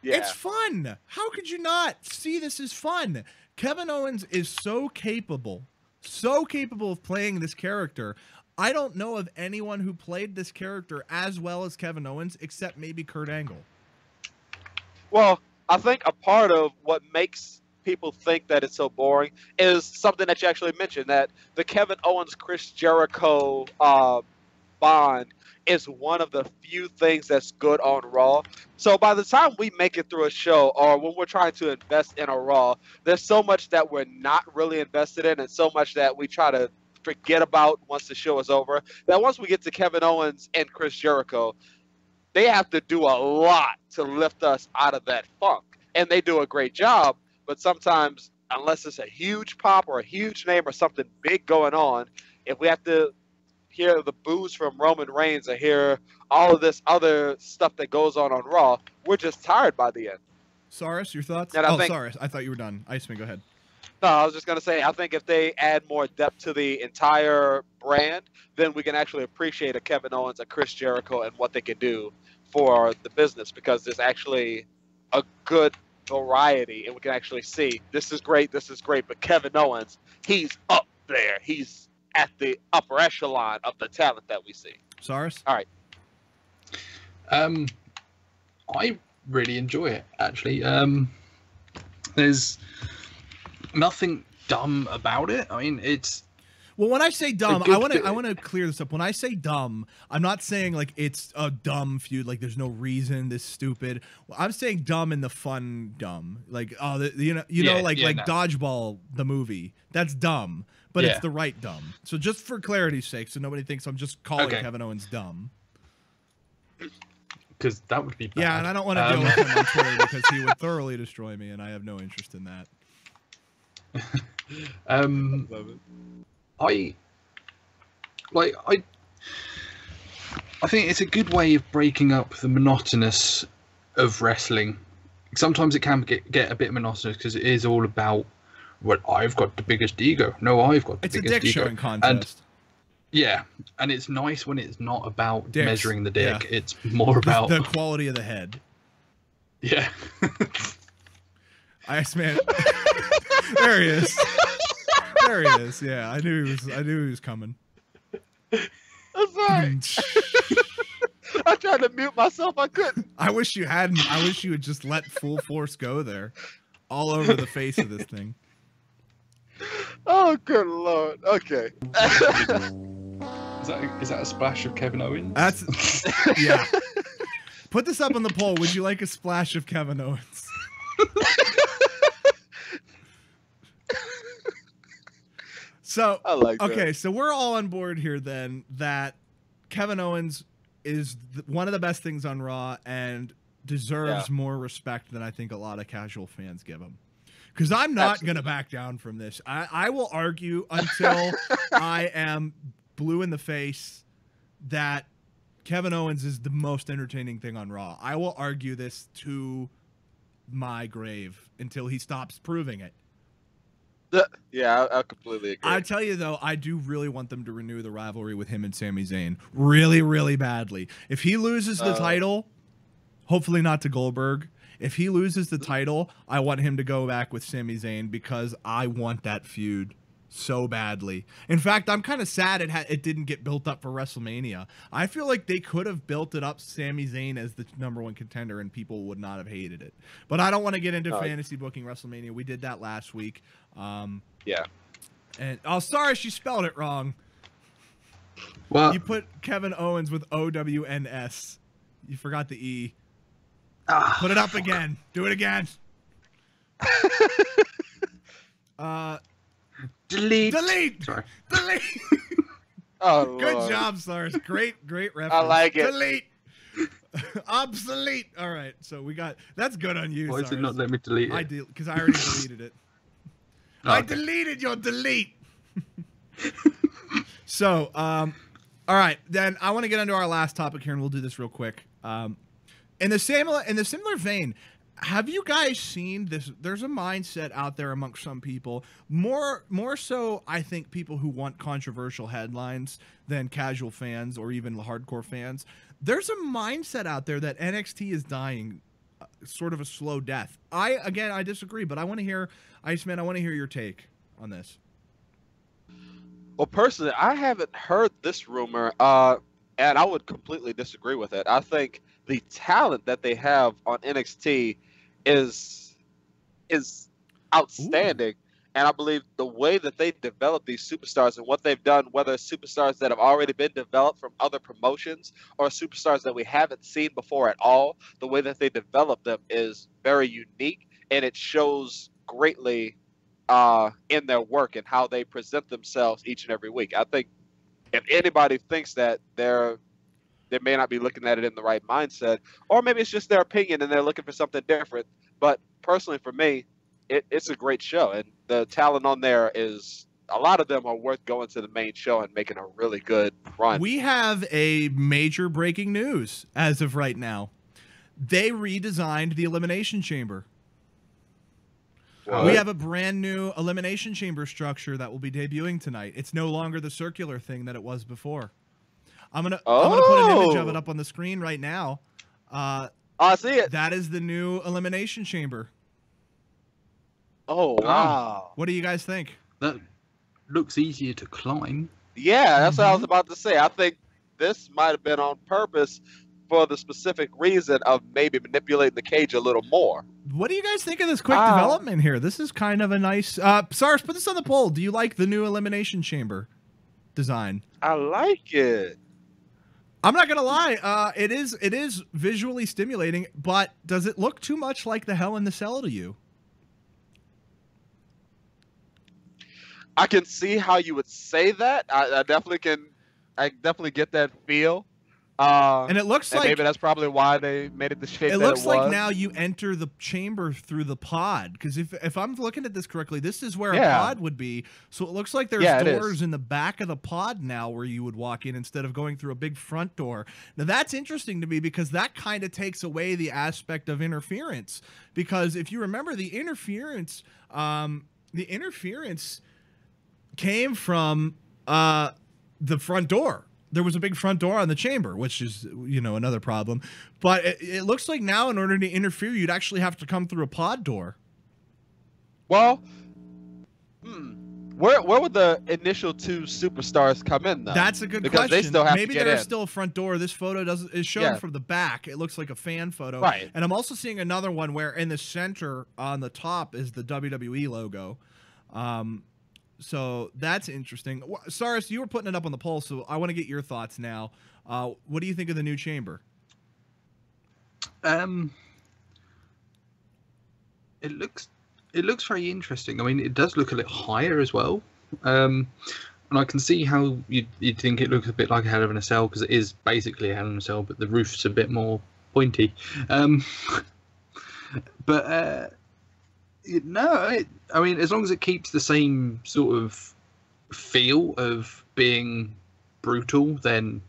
Yeah. It's fun. How could you not see this as fun? Kevin Owens is so capable of playing this character. I don't know of anyone who played this character as well as Kevin Owens, except maybe Kurt Angle. Well, I think a part of what makes people think that it's so boring is something that you actually mentioned, that the Kevin Owens Chris Jericho bond is one of the few things that's good on Raw. So by the time we make it through a show, or when we're trying to invest in a Raw, there's so much that we're not really invested in, and so much that we try to forget about once the show is over, that once we get to Kevin Owens and Chris Jericho, they have to do a lot to lift us out of that funk. And they do a great job, but sometimes, unless it's a huge pop or a huge name or something big going on, if we have to hear the boos from Roman Reigns or hear all of this other stuff that goes on Raw, we're just tired by the end. Cyrus, your thoughts? And I think, Cyrus, I thought you were done. Iceman, go ahead. No, I was just going to say, I think if they add more depth to the entire brand, then we can actually appreciate a Kevin Owens, a Chris Jericho, and what they can do for the business, because there's actually a good variety, and we can actually see this is great, but Kevin Owens, he's up there. He's at the upper echelon of the talent that we see. Cyrus? All right. I really enjoy it, actually. There's nothing dumb about it. I mean, it's... Well, when I say dumb, I want to clear this up. When I say dumb, I'm not saying like it's a dumb feud, like there's no reason this stupid. I'm saying dumb in the fun dumb, like Dodgeball the movie. That's dumb, but it's the right dumb. So just for clarity's sake, so nobody thinks I'm just calling Kevin Owens dumb. Because that would be bad. Yeah, and I don't want to deal with him on Twitter because he would thoroughly destroy me, and I have no interest in that. I think it's a good way of breaking up the monotonous of wrestling. Sometimes it can get a bit monotonous because it is all about, well, I've got the biggest ego. No, I've got the biggest ego. It's a dick showing contest. And it's nice when it's not about Dicks. measuring the dick. Yeah. It's more about the quality of the head. Yeah. Iceman. There he is. There he is. Yeah, I knew he was coming. I'm sorry. I tried to mute myself. I couldn't. I wish you hadn't. I wish you had just let full force go there, all over the face of this thing. Oh, good Lord. Okay. Is that a splash of Kevin Owens? That's yeah. Put this up on the poll. Would you like a splash of Kevin Owens? So I like that. Okay, so we're all on board here then that Kevin Owens is one of the best things on Raw and deserves more respect than I think a lot of casual fans give him. Because I'm not going to back down from this. I will argue until I am blue in the face that Kevin Owens is the most entertaining thing on Raw. I will argue this to my grave until he stops proving it. Yeah, I completely agree. I tell you, though, I do really want them to renew the rivalry with him and Sami Zayn. Really, really badly. If he loses the title, hopefully not to Goldberg. If he loses the title, I want him to go back with Sami Zayn because I want that feud so badly. In fact, I'm kind of sad it didn't get built up for WrestleMania. I feel like they could have built it up Sami Zayn as the #1 contender and people would not have hated it. But I don't want to get into fantasy booking WrestleMania. We did that last week. Yeah. And sorry, she spelled it wrong. Well, you put Kevin Owens with OWNS. You forgot the E. Put it up again. Do it again. Delete. Sorry. Delete. Oh, Lord. Good job, Cyrus. Great reference. I like it. Delete. Obsolete. All right, so we got that's good on you. Why Cyrus. does it not let me delete it? Because I already deleted it. I deleted your delete. So, all right, then I want to get into our last topic here, and we'll do this real quick. In the similar vein, have you guys seen this? There's a mindset out there amongst some people, more so, I think, people who want controversial headlines than casual fans or even hardcore fans. There's a mindset out there that NXT is dying, sort of a slow death. I disagree, but I want to hear, Iceman, I want to hear your take on this. Well, personally, I haven't heard this rumor, and I would completely disagree with it. I think the talent that they have on NXT is is Ooh. outstanding, and I believe the way that they develop these superstars and what they've done, whether it's superstars that have already been developed from other promotions or superstars that we haven't seen before at all, the way that they develop them is very unique, and it shows greatly in their work and how they present themselves each and every week. I think if anybody thinks that they may not be looking at it in the right mindset, or maybe it's just their opinion and they're looking for something different. But personally, for me, it's a great show, and the talent on there is a lot of them are worth going to the main show and making a really good run. We have a major breaking news as of right now. They redesigned the Elimination Chamber. What? We have a brand new Elimination Chamber structure that will be debuting tonight. It's no longer the circular thing that it was before. I'm gonna put an image of it up on the screen right now. I see it. That is the new Elimination Chamber. Oh wow! What do you guys think? That looks easier to climb. Yeah, that's what I was about to say. I think this might have been on purpose for the specific reason of maybe manipulating the cage a little more. What do you guys think of this quick development here? This is kind of a nice... Cyrus, put this on the poll. Do you like the new Elimination Chamber design? I like it. I'm not going to lie. It is visually stimulating, but does it look too much like the Hell in the Cell to you? I can see how you would say that. I definitely can. I definitely get that feel. And it looks like maybe that's probably why they made it the shape it that looks it was. like now you enter the chamber through the pod, because if I'm looking at this correctly, this is where a pod would be. So it looks like there's doors in the back of the pod now where you would walk in instead of going through a big front door. Now that's interesting to me because that kind of takes away the aspect of interference. Because if you remember the interference came from the front door. There was a big front door on the chamber, which is, another problem. But it looks like now in order to interfere, you'd actually have to come through a pod door. Well, where would the initial two superstars come in, though? That's a good question. Because they still have Maybe to get there's in. still a front door. This photo is shown from the back. It looks like a fan photo. Right. And I'm also seeing another one where in the center on the top is the WWE logo. So that's interesting. Cyrus, you were putting it up on the poll, so I want to get your thoughts now. What do you think of the new chamber? It looks very interesting. I mean, it does look a little higher as well. And I can see how you'd think it looks a bit like a Hell in a Cell, because it is basically a Hell in a Cell, but the roof's a bit more pointy. No, I mean, as long as it keeps the same sort of feel of being brutal, then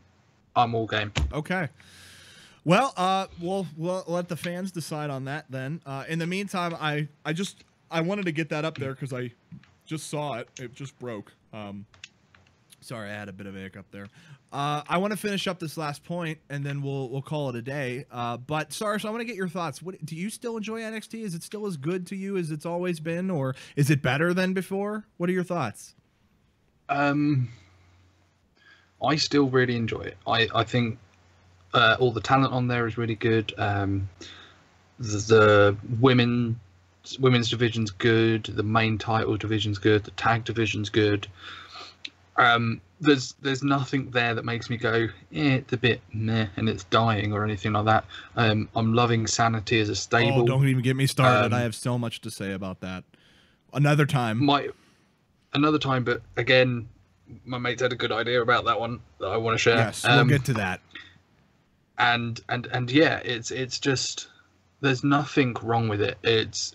I'm all game. Okay. Well, we'll let the fans decide on that then. In the meantime, I wanted to get that up there because I just saw it. It just broke. Sorry, I had a bit of a hiccup there. I want to finish up this last point, and then we'll call it a day. But Cyrus, I want to get your thoughts. Do you still enjoy NXT? Is it still as good to you as it's always been, or is it better than before? What are your thoughts? I still really enjoy it. I think all the talent on there is really good. The women's division's good. The main title division's good. The tag division's good. There's nothing there that makes me go, it's a bit meh and it's dying or anything like that. I'm loving Sanity as a stable. Oh, don't even get me started. I have so much to say about that. Another time. But again, my mate's had a good idea about that one that I want to share. Yes, we'll get to that. And yeah, it's just, there's nothing wrong with it. It's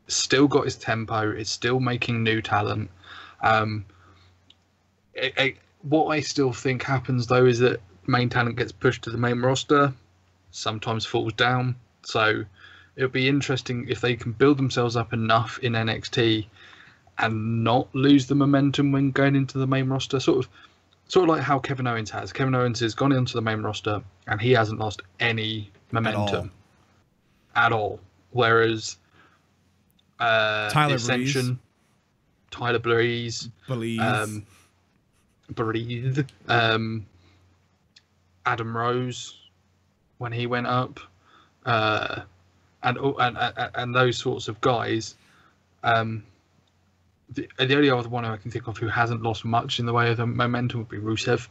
still got its tempo. It's still making new talent. What I still think happens though is that main talent gets pushed to the main roster, sometimes falls down. So it'll be interesting if they can build themselves up enough in NXT and not lose the momentum when going into the main roster. Sort of like how Kevin Owens has. Kevin Owens has gone into the main roster and he hasn't lost any momentum at all. Whereas Tyler Ascension. Tyler Breeze, Breathe, Adam Rose when he went up, and those sorts of guys. The only other one I can think of who hasn't lost much in the way of the momentum would be Rusev.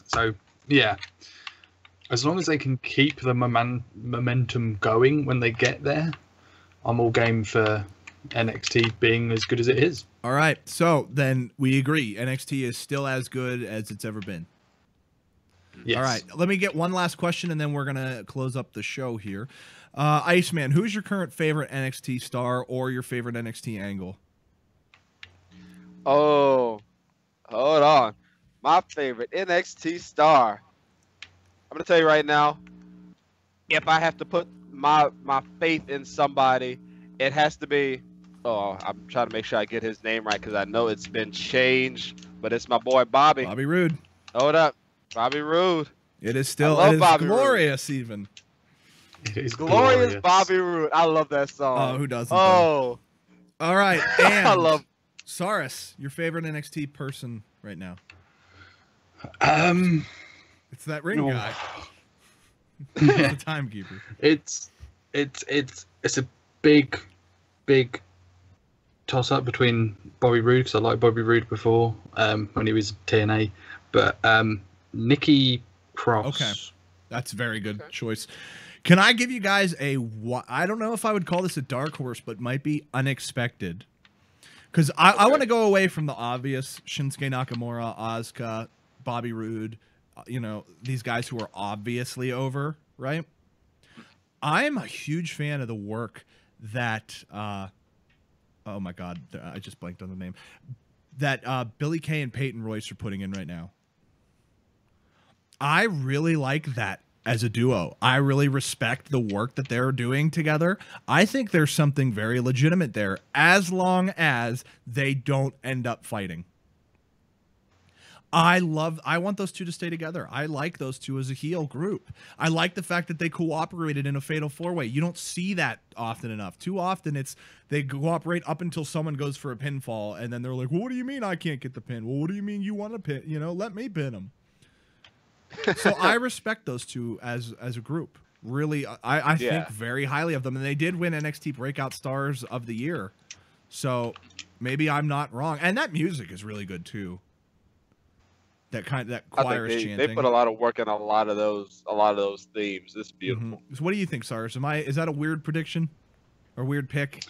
So yeah, as long as they can keep the momentum going when they get there, I'm all game for NXT being as good as it is. All right, so then we agree NXT is still as good as it's ever been. Yes. All right, let me get one last question, and then we're gonna close up the show here. Iceman, who's your current favorite NXT star or your favorite NXT angle? Oh, hold on. My favorite NXT star. I'm gonna tell you right now. If I have to put my faith in somebody, it has to be. Oh, I'm trying to make sure I get his name right because I know it's been changed, but it's my boy Bobby. Bobby Roode. Hold up, Bobby Roode. It is still glorious, even. It is Glorious Bobby Roode. I love that song. Oh, who doesn't? Oh, all right. And I love. Saurus, your favorite NXT person right now? It's that ring guy. Yeah. The timekeeper. It's a big toss up between Bobby Roode, because I liked Bobby Roode before when he was TNA, but Nikki Cross. Okay, that's a very good choice. Can I give you guys I don't know if I would call this a dark horse, but might be unexpected. Because I want to go away from the obvious Shinsuke Nakamura, Asuka, Bobby Roode, these guys who are obviously over, right? I'm a huge fan of the work that, oh my God, I just blanked on the name, that Billie Kay and Peyton Royce are putting in right now. I really like that as a duo. I really respect the work that they're doing together. I think there's something very legitimate there, as long as they don't end up fighting. I want those two to stay together. I like those two as a heel group. I like the fact that they cooperated in a fatal four-way. You don't see that often enough. Too often they cooperate up until someone goes for a pinfall, and then they're like, well, what do you mean I can't get the pin? Well, what do you mean you want to pin? Let me pin them. So I respect those two as a group. Really, I think very highly of them. And they did win NXT Breakout Stars of the Year. So maybe I'm not wrong. And that music is really good too. That choir chanting. They put a lot of work in a lot of those themes. It's beautiful. So what do you think, Cyrus? Is that a weird prediction or weird pick?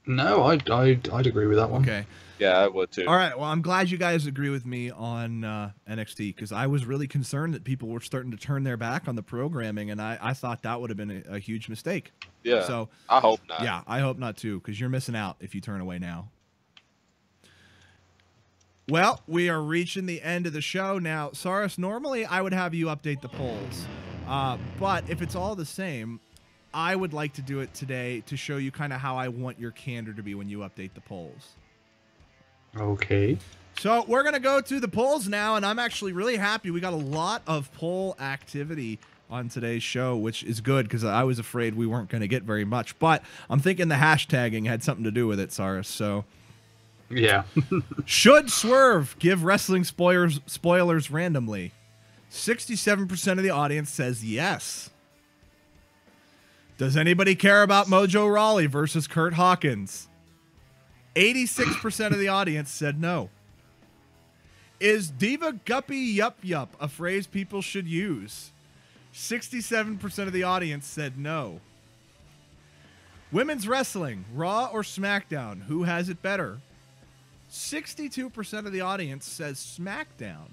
No, I'd agree with that one. Okay. Yeah, I would too. All right. Well, I'm glad you guys agree with me on NXT, because I was really concerned that people were starting to turn their back on the programming, and I thought that would have been a huge mistake. Yeah. So I hope not. Yeah, I hope not too, because you're missing out if you turn away now. Well, we are reaching the end of the show now. Cyrus, normally I would have you update the polls, but if it's all the same, I would like to do it today to show you kind of how I want your candor to be when you update the polls. Okay. So we're going to go to the polls now, and I'm actually really happy. We got a lot of poll activity on today's show, which is good, because I was afraid we weren't going to get very much. But I'm thinking the hashtagging had something to do with it, Cyrus. So yeah. Should Swerve give wrestling spoilers randomly? 67% of the audience says yes. Does anybody care about Mojo Rawley versus Kurt Hawkins? 86% of the audience said no. Is Diva Guppy Yup Yup a phrase people should use? 67% of the audience said no. Women's wrestling, Raw or SmackDown, who has it better? 62% of the audience says SmackDown.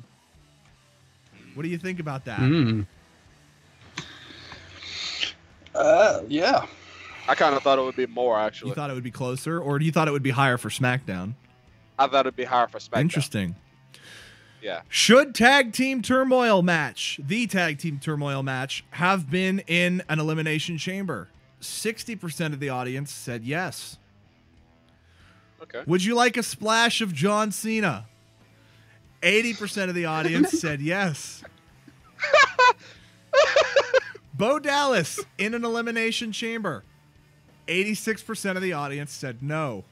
What do you think about that? Yeah. I kind of thought it would be more, actually. You thought it would be closer, or you thought it would be higher for SmackDown? I thought it'd be higher for SmackDown. Interesting. Yeah. Should the tag team turmoil match, have been in an elimination chamber? 60% of the audience said yes. Okay. Would you like a splash of John Cena? 80% of the audience said yes. Bo Dallas in an elimination chamber. 86% of the audience said no.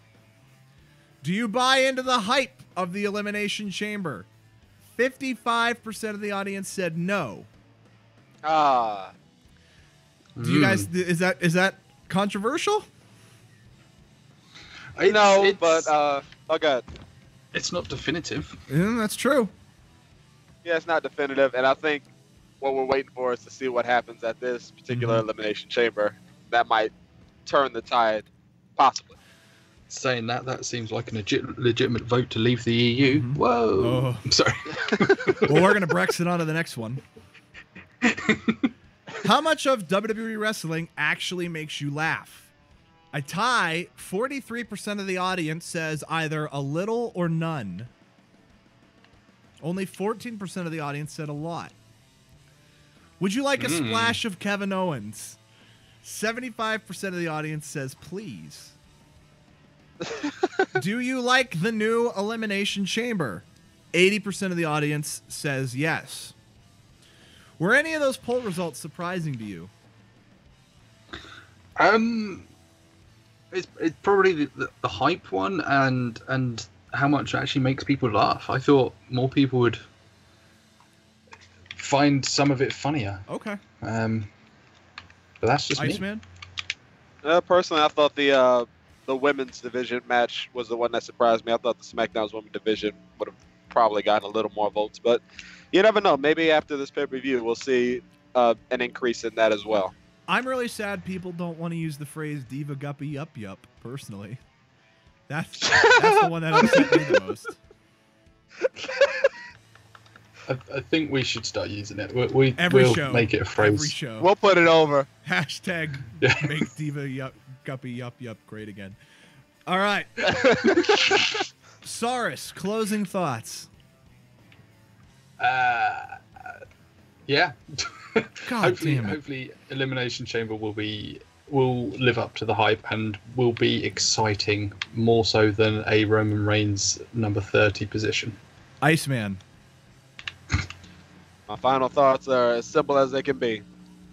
Do you buy into the hype of the Elimination Chamber? 55% of the audience said no. Ah. Do you guys, is that controversial? No, but okay. It's not definitive. Yeah, that's true. Yeah, it's not definitive, and I think what we're waiting for is to see what happens at this particular Elimination Chamber. That might turn the tide, possibly. Saying that seems like a legitimate vote to leave the EU. Whoa. Oh. I'm sorry. Well, we're going to Brexit on to the next one. How much of WWE wrestling actually makes you laugh? A tie, 43% of the audience says either a little or none. Only 14% of the audience said a lot. Would you like a splash of Kevin Owens? 75% of the audience says please. Do you like the new Elimination Chamber? 80% of the audience says yes. Were any of those poll results surprising to you? It's probably the hype one and how much it actually makes people laugh. I thought more people would find some of it funnier. Okay. But that's just me. Iceman? Personally, I thought the women's division match was the one that surprised me. I thought the SmackDown's women's division would have probably gotten a little more votes, but you never know. Maybe after this pay-per-view, we'll see an increase in that as well. I'm really sad people don't want to use the phrase Diva Guppy Yup Yup, personally. That's the one that upset me the most. I think we should start using it. We'll make it a phrase. Every show. We'll put it over. Hashtag make Diva Guppy Yup Yup great again. All right. Saurus, closing thoughts. Yeah. God damn it. Hopefully Elimination Chamber will live up to the hype and will be exciting more so than a Roman Reigns number 30 position. Iceman. My final thoughts are as simple as they can be.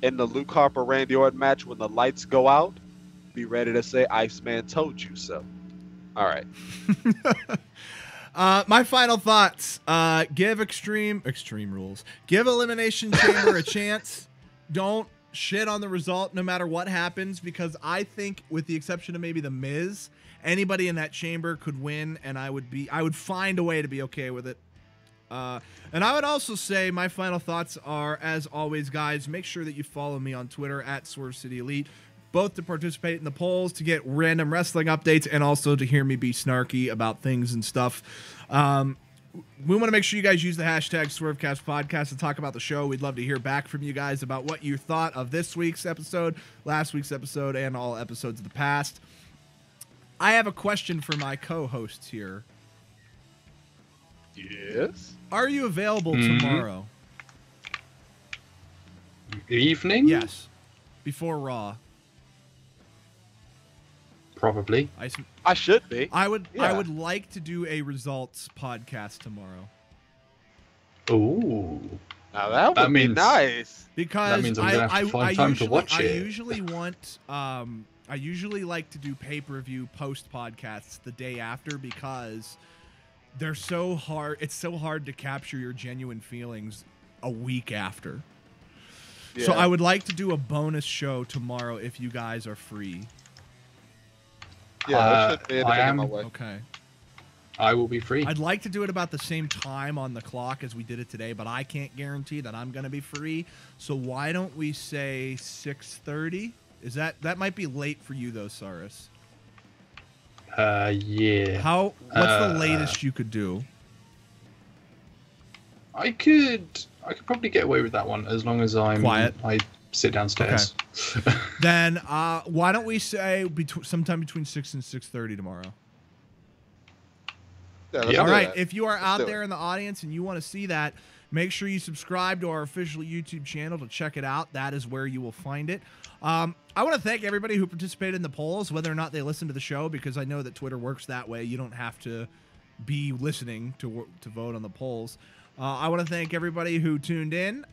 In the Luke Harper Randy Orton match, when the lights go out, be ready to say Iceman told you so. All right. My final thoughts. Give Extreme Rules. Give Elimination Chamber a chance. Don't shit on the result no matter what happens, because I think, with the exception of maybe The Miz, anybody in that chamber could win, and I would find a way to be okay with it. And I would also say my final thoughts are, as always, guys, make sure that you follow me on Twitter at Swerve City Elite, both to participate in the polls, to get random wrestling updates, and also to hear me be snarky about things and stuff. We want to make sure you guys use the hashtag SwerveCast Podcast to talk about the show. We'd love to hear back from you guys about what you thought of this week's episode, last week's episode, and all episodes of the past. I have a question for my co-hosts here. Yes. Are you available tomorrow? Evening? Yes. Before Raw. Probably. I should be. I would like to do a results podcast tomorrow. Ooh. Now that would be nice. Because that means I'm gonna have to find time to watch it. I usually like to do pay-per-view post podcasts the day after, because they're so hard. It's so hard to capture your genuine feelings a week after. Yeah. So I would like to do a bonus show tomorrow if you guys are free. Yeah, should be I am. Okay. I will be free. I'd like to do it about the same time on the clock as we did it today, but I can't guarantee that I'm going to be free. So why don't we say 6:30? That might be late for you though, Saurus? Yeah. What's the latest you could do? I could probably get away with that one as long as I'm quiet. I sit downstairs. Okay. Then why don't we say sometime between 6 and 6:30 tomorrow? Yeah, all right. If you are out there in the audience and you want to see that, make sure you subscribe to our official YouTube channel to check it out. That is where you will find it. I want to thank everybody who participated in the polls, whether or not they listen to the show, because I know that Twitter works that way. You don't have to be listening to vote on the polls. I want to thank everybody who tuned in,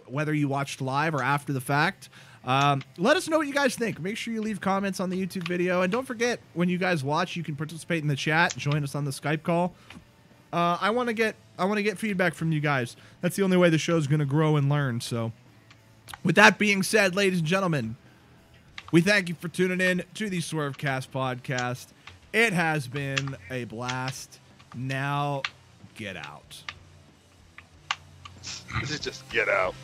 whether you watched live or after the fact. Let us know what you guys think. Make sure you leave comments on the YouTube video. And don't forget, when you guys watch, you can participate in the chat. Join us on the Skype call. I want to get feedback from you guys. That's the only way the show's going to grow and learn. So with that being said, ladies and gentlemen, we thank you for tuning in to the SwerveCast podcast. It has been a blast. Now, get out. Just get out.